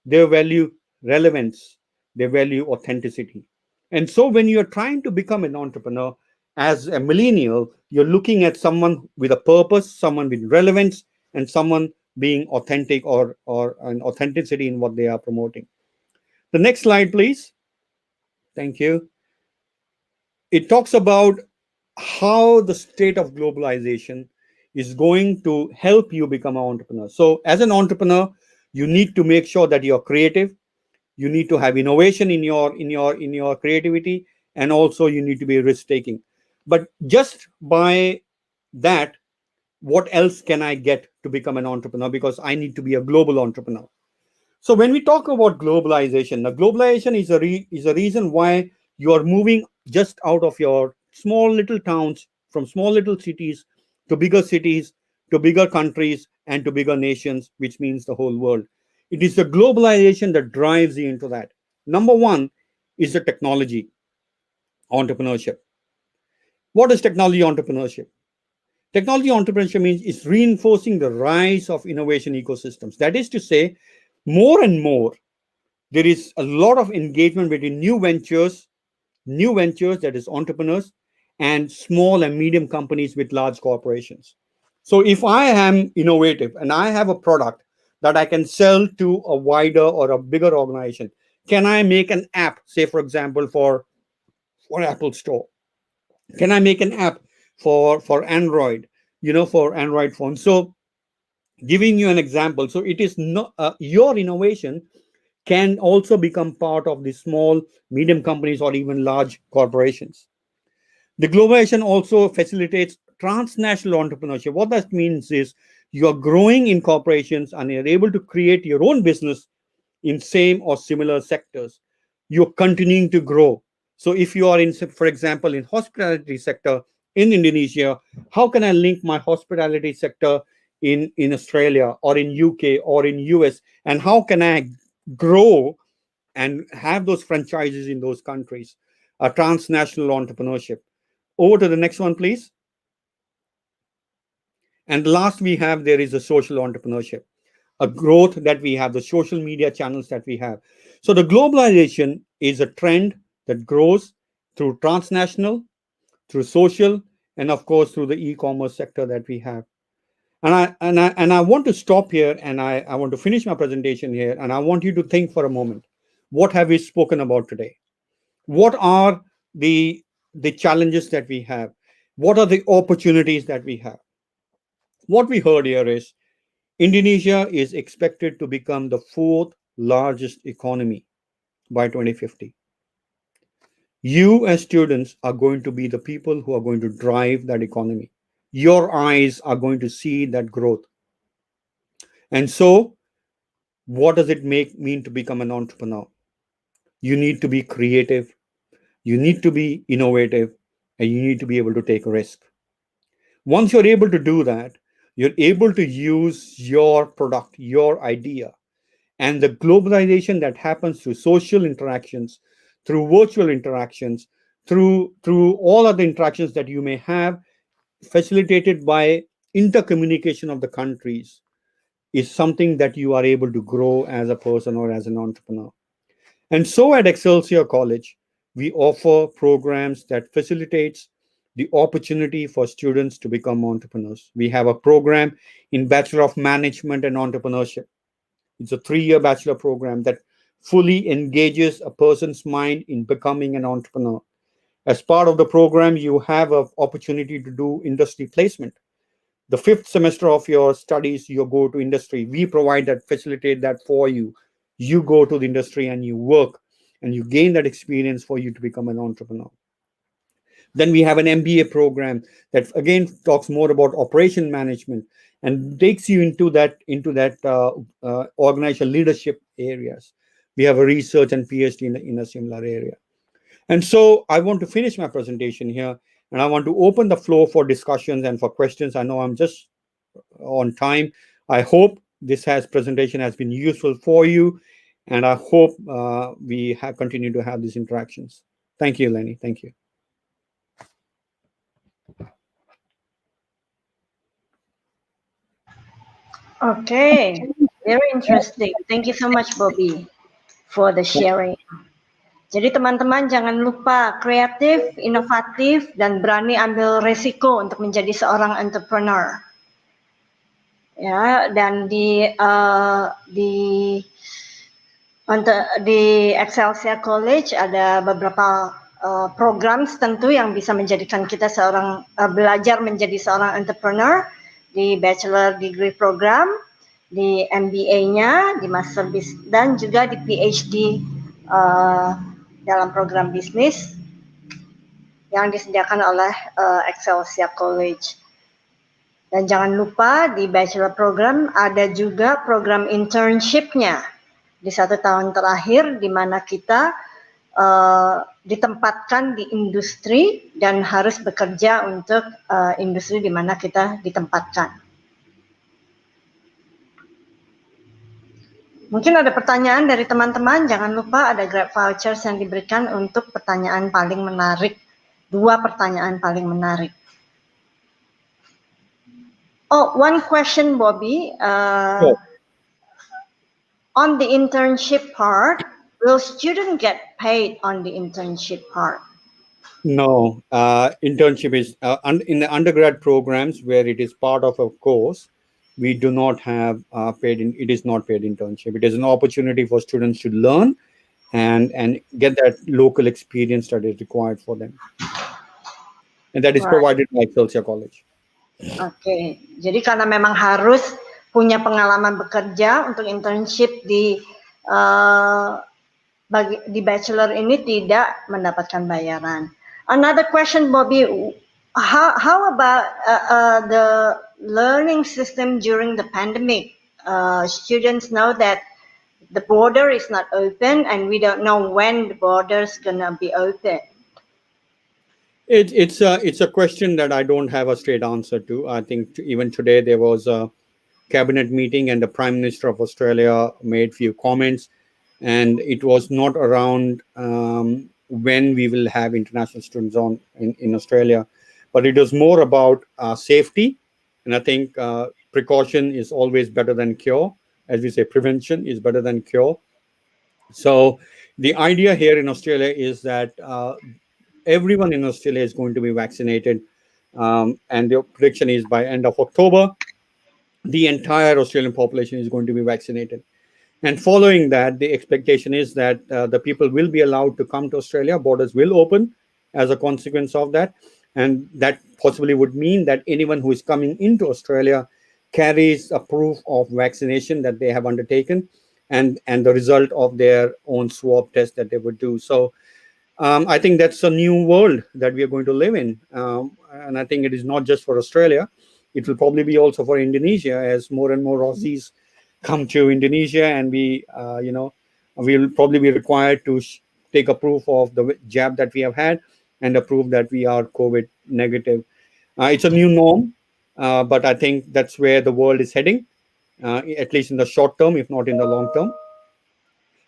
they value relevance, they value authenticity. And so when you're trying to become an entrepreneur as a millennial, you're looking at someone with a purpose, someone with relevance, and someone being authentic or an authenticity in what they are promoting. The next slide, please. Thank you. It talks about how the state of globalization is going to help you become an entrepreneur. So as an entrepreneur, you need to make sure that you're creative. You need to have innovation in your creativity, and also you need to be risk taking. But just by that, what else can I get to become an entrepreneur? Because I need to be a global entrepreneur. So when we talk about globalization, the globalization is a reason why you are moving just out of your small little towns, from small little cities to bigger countries, and to bigger nations, which means the whole world. It is the globalization that drives you into that. Number one is the technology entrepreneurship. What is technology entrepreneurship? Technology entrepreneurship means it's reinforcing the rise of innovation ecosystems. That is to say, more and more, there is a lot of engagement between new ventures, that is entrepreneurs, and small and medium companies with large corporations. So if I am innovative and I have a product that I can sell to a wider or a bigger organization, can I make an app, say, for example, for Apple Store? Can I make an app for Android, for Android phone? So giving you an example, so it is not your innovation can also become part of the small, medium companies or even large corporations. The globalization also facilitates transnational entrepreneurship. What that means is You are growing in corporations and you're able to create your own business in same or similar sectors. You're continuing to grow. So if you are in, for example, in hospitality sector in Indonesia, how can I link my hospitality sector in Australia or in UK or in US? And how can I grow and have those franchises in those countries? A transnational entrepreneurship. Over to the next one, please. And last we have, there is a social entrepreneurship, a growth that we have, the social media channels that we have. So the globalization is a trend that grows through transnational, through social, and of course through the e-commerce sector that we have. And I want to stop here, and I want to finish my presentation here, and I want you to think for a moment. What have we spoken about today? What are the challenges that we have? What are the opportunities that we have? What we heard here is Indonesia is expected to become the 4th largest economy by 2050. You as students are going to be the people who are going to drive that economy. Your eyes are going to see that growth. And so, what does it mean to become an entrepreneur? You need to be creative, you need to be innovative, and you need to be able to take a risk. Once you're able to do that, you're able to use your product, your idea, and the globalization that happens through social interactions, through virtual interactions, through all other interactions that you may have, facilitated by intercommunication of the countries, is something that you are able to grow as a person or as an entrepreneur. And so at Excelsia College, we offer programs that facilitates the opportunity for students to become entrepreneurs. We have a program in Bachelor of Management and Entrepreneurship. It's a 3-year bachelor program that fully engages a person's mind in becoming an entrepreneur. As part of the program, you have an opportunity to do industry placement. The 5th semester of your studies, you go to industry. We provide that, facilitate that for you. You go to the industry and you work and you gain that experience for you to become an entrepreneur. Then we have an MBA program that again talks more about operation management and takes you into that organizational leadership areas. We have a research and PhD in a similar area. And so I want to finish my presentation here, and I want to open the floor for discussions and for questions. I know I'm just on time. I hope this presentation has been useful for you, and I hope we continue to have these interactions. Thank you, Lenny. Thank you. Okay, very interesting. Thank you so much, Bobby, for the sharing. Jadi teman-teman jangan lupa kreatif, inovatif, dan berani ambil resiko untuk menjadi seorang entrepreneur. Ya, dan di Excelsia College ada beberapa program tentu yang bisa menjadikan kita belajar menjadi seorang entrepreneur. Di bachelor degree program, di MBA-nya, di master dan juga di PhD dalam program bisnis yang disediakan oleh Excelsia College. Dan jangan lupa di bachelor program ada juga program internship-nya di 1 tahun terakhir, di mana kita ditempatkan di industri dan harus bekerja untuk industri di mana kita ditempatkan. Mungkin ada pertanyaan dari teman-teman, jangan lupa ada Grab vouchers yang diberikan untuk pertanyaan paling menarik, 2 pertanyaan paling menarik. Oh, one question, Bobby. On the internship part, will students get paid on the internship part? No, internship is in the undergrad programs where it is part of a course. We do not have it is not paid internship. It is an opportunity for students to learn and get that local experience that is required for them. And that is provided by Excelsia College. Oke, jadi karena memang harus punya pengalaman bekerja untuk internship di bachelor ini tidak mendapatkan bayaran. Another question, Bobby, how about learning system during the pandemic. Students know that the border is not open, and we don't know when the border's gonna be open. It's a question that I don't have a straight answer to. I think even today there was a cabinet meeting and the Prime Minister of Australia made few comments, and it was not around when we will have international students in Australia, but it was more about safety. And I think precaution is always better than cure. As we say, prevention is better than cure. So the idea here in Australia is that everyone in Australia is going to be vaccinated, and the prediction is by end of October, the entire Australian population is going to be vaccinated. And following that, the expectation is that the people will be allowed to come to Australia. Borders will open as a consequence of that. And that possibly would mean that anyone who is coming into Australia carries a proof of vaccination that they have undertaken, and the result of their own swab test that they would do. So I think that's a new world that we are going to live in. And I think it is not just for Australia. It will probably be also for Indonesia, as more and more Aussies come to Indonesia, and we'll probably be required to take a proof of the jab that we have had and a proof that we are COVID negative. It's a new norm, but I think that's where the world is heading, at least in the short term, if not in the long term.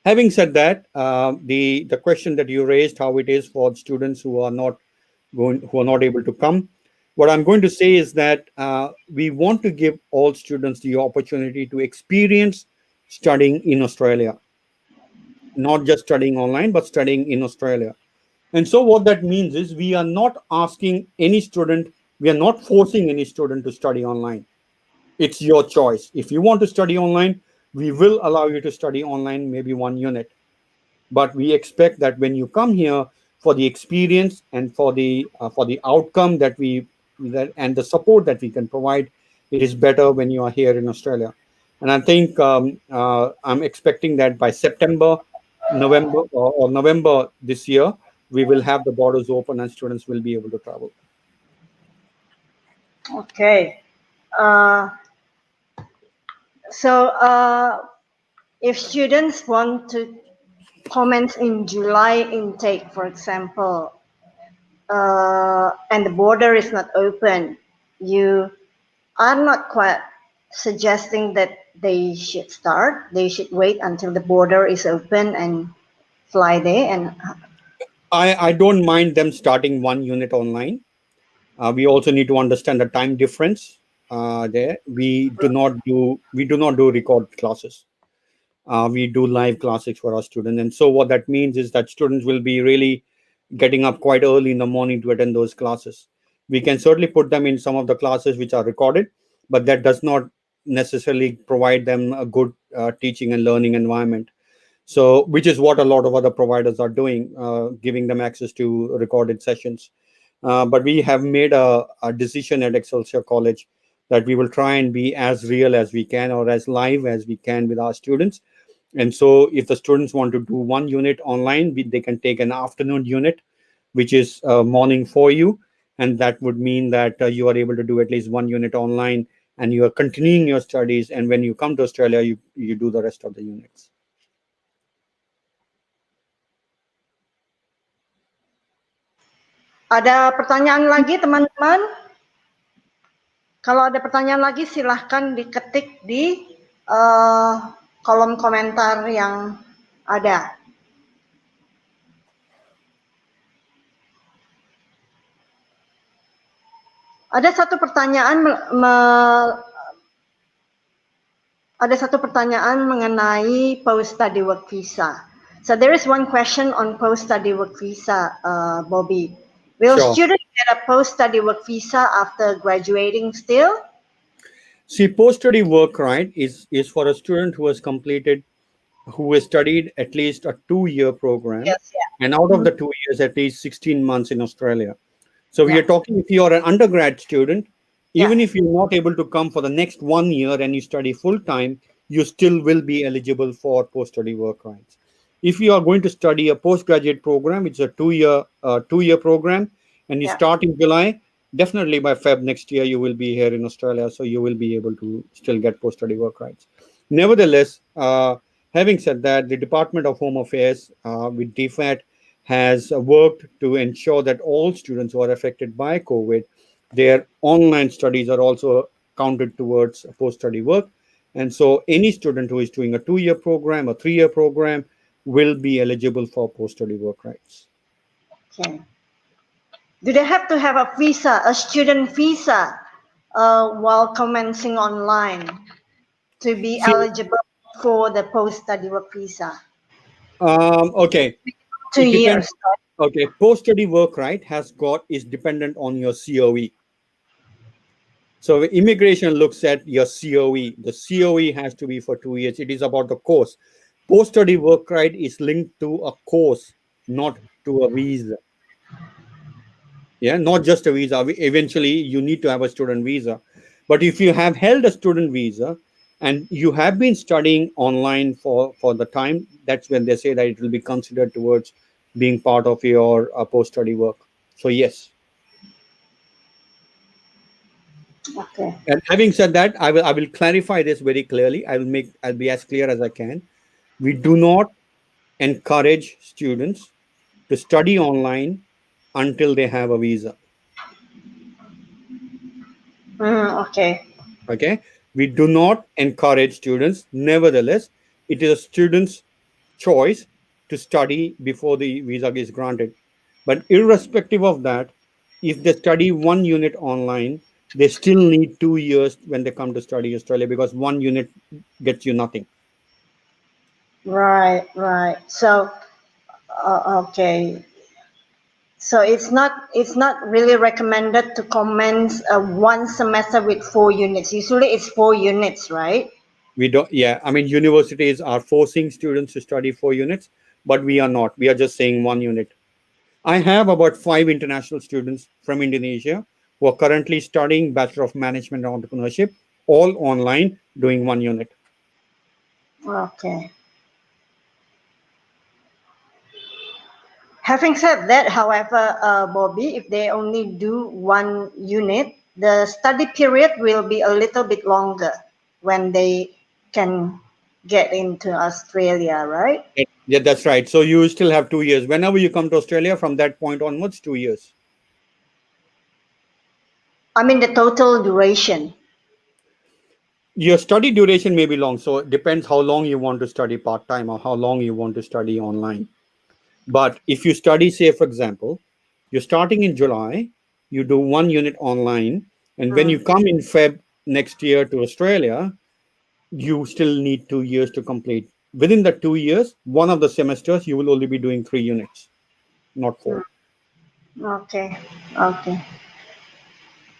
Having said that, the question that you raised, how it is for students who are not able to come, what I'm going to say is that we want to give all students the opportunity to experience studying in Australia, not just studying online, but studying in Australia. And so what that means is we are not asking any student, we are not forcing any student to study online. It's your choice. If you want to study online, we will allow you to study online, maybe one unit. But we expect that when you come here, for the experience and for the outcome and the support that we can provide, it is better when you are here in Australia. And I think I'm expecting that by September, November, or November this year, we will have the borders open and students will be able to travel. Okay. So if students want to comment in July intake, for example, and the border is not open, you are not quite suggesting that they should start. They should wait until the border is open and fly there. And I don't mind them starting one unit online. We also need to understand the time difference there. We do not do record classes. We do live classes for our students. And so what that means is that students will be really getting up quite early in the morning to attend those classes. We can certainly put them in some of the classes which are recorded, but that does not necessarily provide them a good teaching and learning environment. So, which is what a lot of other providers are doing, giving them access to recorded sessions. But we have made a decision at Excelsia College that we will try and be as real as we can, or as live as we can with our students. And so if the students want to do one unit online, they can take an afternoon unit, which is morning for you. And that would mean that you are able to do at least one unit online, and you are continuing your studies. And when you come to Australia, you do the rest of the units. ada pertanyaan lagi, teman-teman? Kalau ada pertanyaan lagi, silahkan diketik di kolom komentar yang ada. Ada satu pertanyaan mengenai post-study work visa. So there is one question on post-study work visa, Bobby. Will students get a post-study work visa after graduating still? See, post-study work, right, is for a student who has studied at least a 2-year program. Yes, yeah. And out of the 2 years, at least 16 months in Australia. So we are talking, if you are an undergrad student, even if you're not able to come for the next 1 year and you study full-time, you still will be eligible for post-study work rights. If you are going to study a postgraduate program, it's a 2-year program, and you start in July, definitely by Feb next year, you will be here in Australia, so you will be able to still get post-study work rights. Nevertheless, having said that, the Department of Home Affairs with DFAT has worked to ensure that all students who are affected by COVID, their online studies are also counted towards post-study work. And so any student who is doing a 2-year program, a 3-year program, will be eligible for post-study work rights. Okay. Do they have to have a visa, a student visa, while commencing online to be See, eligible for the post-study work visa? Okay. 2 It years. depends. Okay, post-study work right is dependent on your COE. So immigration looks at your COE. The COE has to be for 2 years. It is about the course. Post-study work right is linked to a course, not to a visa. Yeah, not just a visa. Eventually, you need to have a student visa. But if you have held a student visa and you have been studying online for the time, that's when they say that it will be considered towards being part of your post-study work. So yes. Okay. And having said that, I will clarify this very clearly. I'll be as clear as I can. We do not encourage students to study online until they have a visa. Okay. Okay, we do not encourage students. Nevertheless, it is a student's choice to study before the visa is granted. But irrespective of that, if they study 1 unit online, they still need 2 years when they come to study Australia, because 1 unit gets you nothing. Right, right. So, okay. So it's not really recommended to commence one semester with 4 units. Usually it's 4 units, right? We don't. Yeah, I mean, universities are forcing students to study 4 units, but we are not. We are just saying 1 unit. I have about 5 international students from Indonesia who are currently studying Bachelor of Management and Entrepreneurship, all online, doing 1 unit. Okay. Having said that, however, Bobby, if they only do 1 unit, the study period will be a little bit longer when they can get into Australia, right? Yeah, that's right. So you still have 2 years. Whenever you come to Australia, from that point onwards, 2 years. I mean the total duration. Your study duration may be long, so it depends how long you want to study part-time or how long you want to study online. But if you study, say, for example, you're starting in July, you do 1 unit online, and when you come in Feb next year to Australia, you still need 2 years to complete. Within the 2 years, one of the semesters, you will only be doing 3 units, not 4. Okay, okay.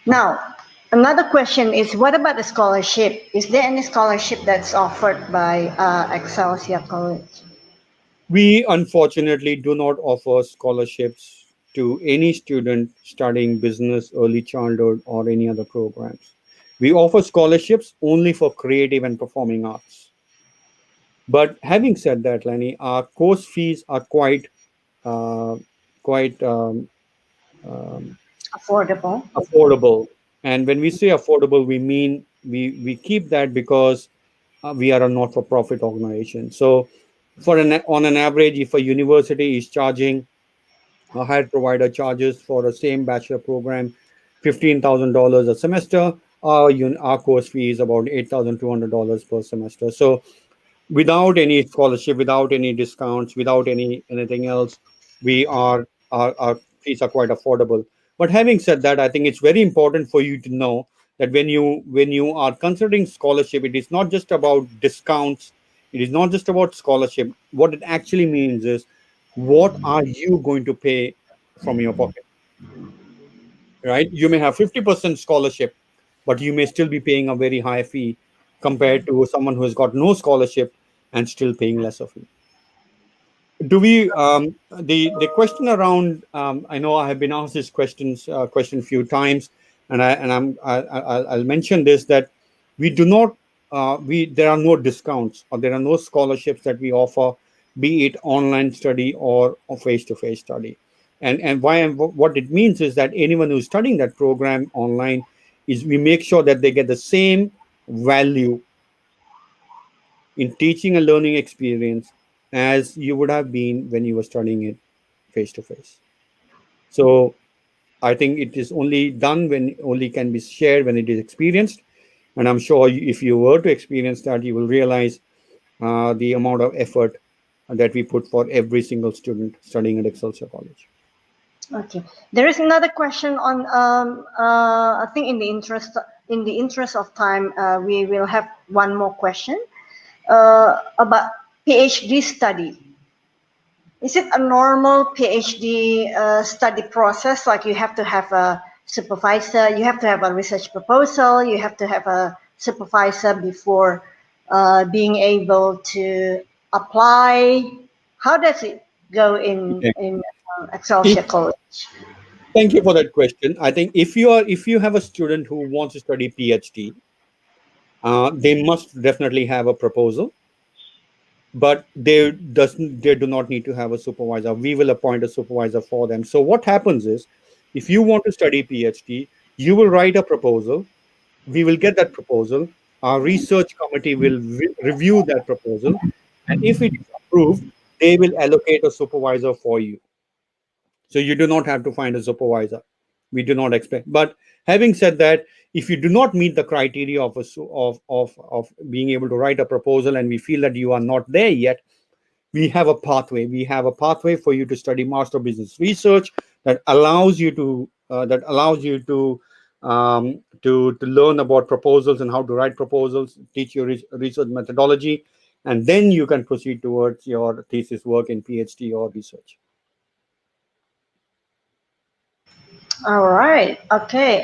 Now, another question is, what about the scholarship? Is there any scholarship that's offered by Excelsia College? We unfortunately do not offer scholarships to any student studying business, early childhood, or any other programs. We offer scholarships only for creative and performing arts. But having said that, Lenny, our course fees are quite uh, quite Affordable. affordable. And when we say affordable, we mean we keep that because we are a not-for-profit organization. So, on an average, if a university is charging, a higher provider charges for the same bachelor program $15,000 a semester, our course fee is about $8,200 per semester. So without any scholarship, without any discounts, without anything else, our fees are quite affordable. But having said that, I think it's very important for you to know that when you are considering scholarship, it is not just about discounts, it is not just about scholarship. What it actually means is, what are you going to pay from your pocket? Right? You may have 50% scholarship, but you may still be paying a very high fee compared to someone who has got no scholarship and still paying lesser fee. Do we the question around I know I have been asked this question few times, and I'll mention this, that we do not there are no discounts or there are no scholarships that we offer, be it online study or face-to-face study. And what it means is that anyone who's studying that program online is we make sure that they get the same value in teaching and learning experience as you would have been when you were studying it face to face. So I think it is only done when only can be shared when it is experienced. And I'm sure if you were to experience that, you will realize the amount of effort that we put for every single student studying at Excelsia College. Okay, there is another question on. I think in the interest of time, we will have one more question about PhD study. Is it a normal PhD study process? Like you have to have a supervisor, you have to have a research proposal, you have to have a supervisor before being able to apply. How does it go in Excelsia College? Thank you for that question. I think if you have a student who wants to study PhD, they must definitely have a proposal, but they do not need to have a supervisor. We will appoint a supervisor for them. So what happens is, if you want to study PhD, you will write a proposal. We will get that proposal. Our research committee will review that proposal, and if it is approved, they will allocate a supervisor for you. So you do not have to find a supervisor. We do not expect. But having said that, if you do not meet the criteria of being able to write a proposal, and we feel that you are not there yet, we have a pathway. We have a pathway for you to study Master of Business Research that allows you to to learn about proposals and how to write proposals, teach your research methodology, and then you can proceed towards your thesis work in PhD or research. All right. Okay.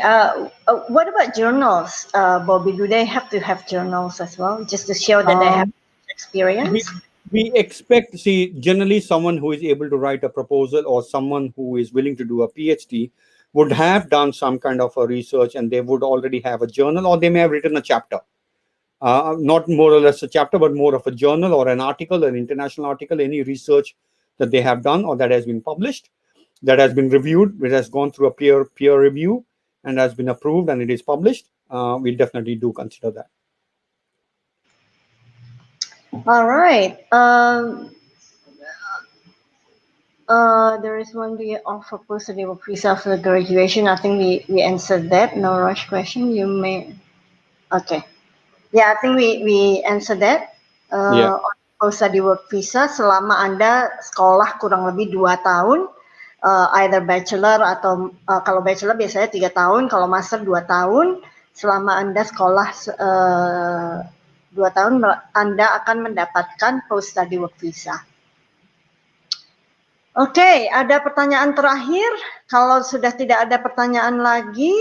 What about journals, Bobby? Do they have to have journals as well, just to show that they have experience? We expect, generally someone who is able to write a proposal or someone who is willing to do a PhD would have done some kind of a research, and they would already have a journal, or they may have written a chapter. Not more or less a chapter, but more of a journal or an article, an international article, any research that they have done or that has been published, that has been reviewed, which has gone through a peer review and has been approved and it is published. We definitely do consider that. All right. There is one we offer post-study work visa for graduation. I think we answered that. No rush question. You may. Okay. Yeah, I think we answered that. Yeah. On post-study work visa selama Anda sekolah kurang lebih 2 tahun, either bachelor atau kalau bachelor biasanya 3 tahun, kalau master 2 tahun. Selama Anda sekolah 2 tahun, Anda akan mendapatkan post-study work visa. Oke, ada pertanyaan terakhir. Kalau sudah tidak ada pertanyaan lagi,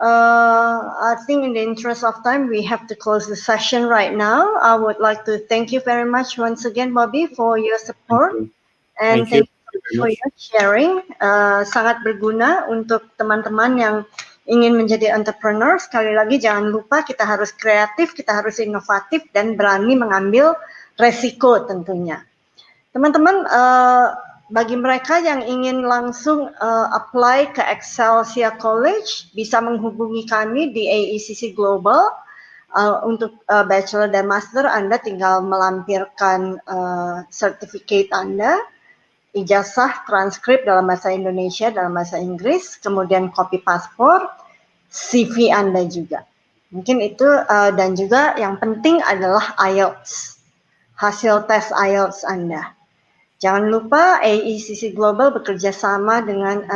I think in the interest of time, we have to close the session right now. I would like to thank you very much once again, Bobby, for your support. And thank you for your sharing. Sangat berguna untuk teman-teman yang ingin menjadi entrepreneur. Sekali lagi, jangan lupa kita harus kreatif, kita harus inovatif, dan berani mengambil resiko tentunya. Teman-teman, bagi mereka yang ingin langsung apply ke Excelsia College, bisa menghubungi kami di aecc Global. Untuk bachelor dan master, Anda tinggal melampirkan sertifikat Anda, ijazah, transkrip dalam bahasa Indonesia, dalam bahasa Inggris, kemudian kopi paspor, CV Anda juga. Mungkin itu, dan juga yang penting adalah IELTS, hasil tes IELTS Anda. Jangan lupa aecc Global bekerja sama dengan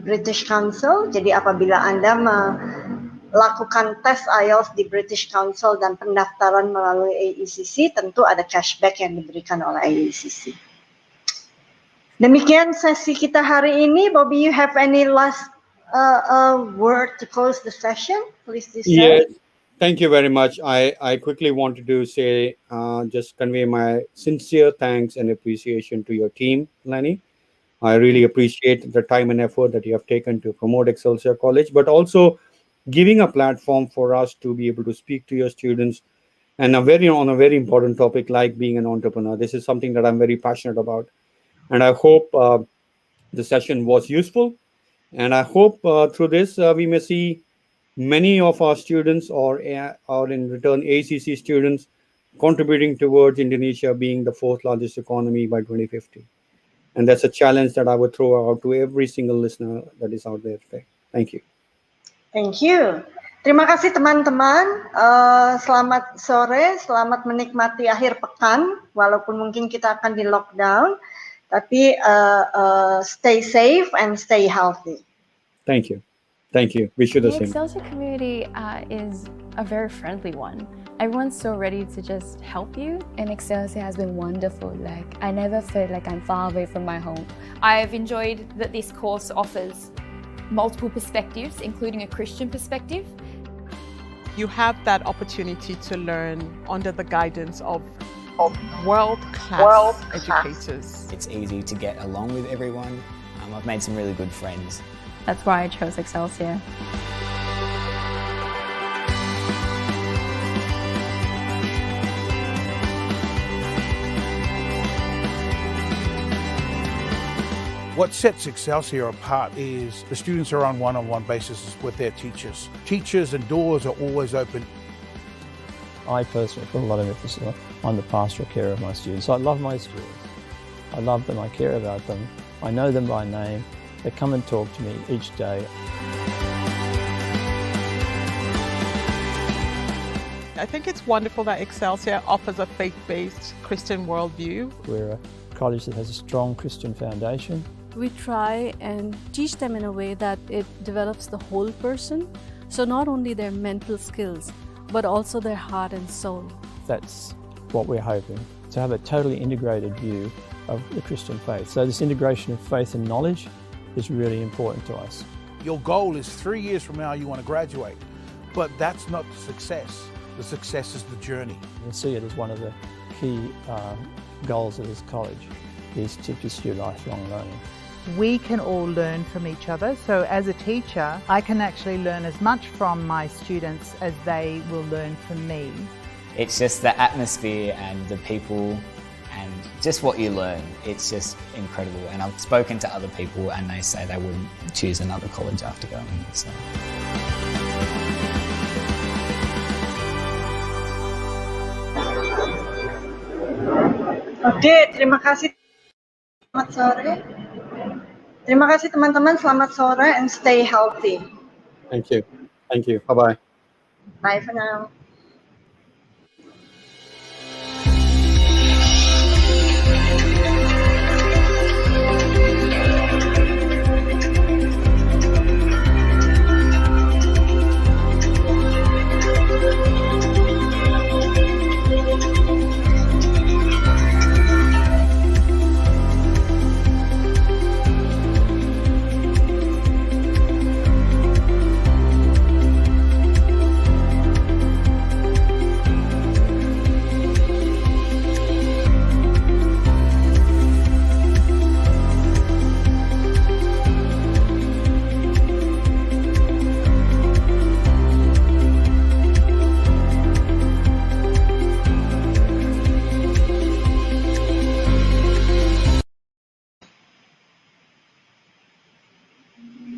British Council. Jadi apabila Anda melakukan tes IELTS di British Council dan pendaftaran melalui aecc, tentu ada cashback yang diberikan oleh aecc. Demikian sesi kita hari ini. Bobby, you have any last word to close the session? Please do so. Yes. Thank you very much. I quickly wanted to say, just convey my sincere thanks and appreciation to your team, Lenny. I really appreciate the time and effort that you have taken to promote Excelsia College, but also giving a platform for us to be able to speak to your students and on a very important topic like being an entrepreneur. This is something that I'm very passionate about. And I hope the session was useful. And I hope through this we may see many of our students or in return ACC students contributing towards Indonesia being the fourth largest economy by 2050. And that's a challenge that I would throw out to every single listener that is out there today. Thank you. Thank you. Terima kasih teman-teman. Selamat sore, selamat menikmati akhir pekan. Walaupun mungkin kita akan di lockdown, tapi stay safe and stay healthy. Thank you. Thank you. Wish you the The same. Excelsia community is a very friendly one. Everyone's so ready to just help you. And Excelsia has been wonderful. Like, I never felt like I'm far away from my home. I've enjoyed that this course offers multiple perspectives, including a Christian perspective. You have that opportunity to learn under the guidance of world-class educators. It's easy to get along with everyone. I've made some really good friends. That's why I chose Excelsia. What sets Excelsia apart is the students are on one-on-one basis with their teachers. Teachers and doors are always open. I personally put a lot of emphasis on the pastoral care of my students. I love my students. I love them, I care about them. I know them by name. They come and talk to me each day. I think it's wonderful that Excelsia offers a faith-based Christian worldview. We're a college that has a strong Christian foundation. We try and teach them in a way that it develops the whole person, so not only their mental skills, but also their heart and soul. That's what we're hoping, to have a totally integrated view of the Christian faith. So this integration of faith and knowledge is really important to us. Your goal is 3 years from now you want to graduate, but that's not success. The success is the journey. You see it as one of the key goals of this college, is to pursue lifelong learning. We can all learn from each other. So as a teacher, I can actually learn as much from my students as they will learn from me. It's just the atmosphere and the people and just what you learn. It's just incredible. And I've spoken to other people and they say they wouldn't choose another college after going here. So. Oke, terima kasih. Selamat sore. Terima kasih teman-teman. Selamat sore and stay healthy. Thank you. Thank you. Bye-bye. Bye for now.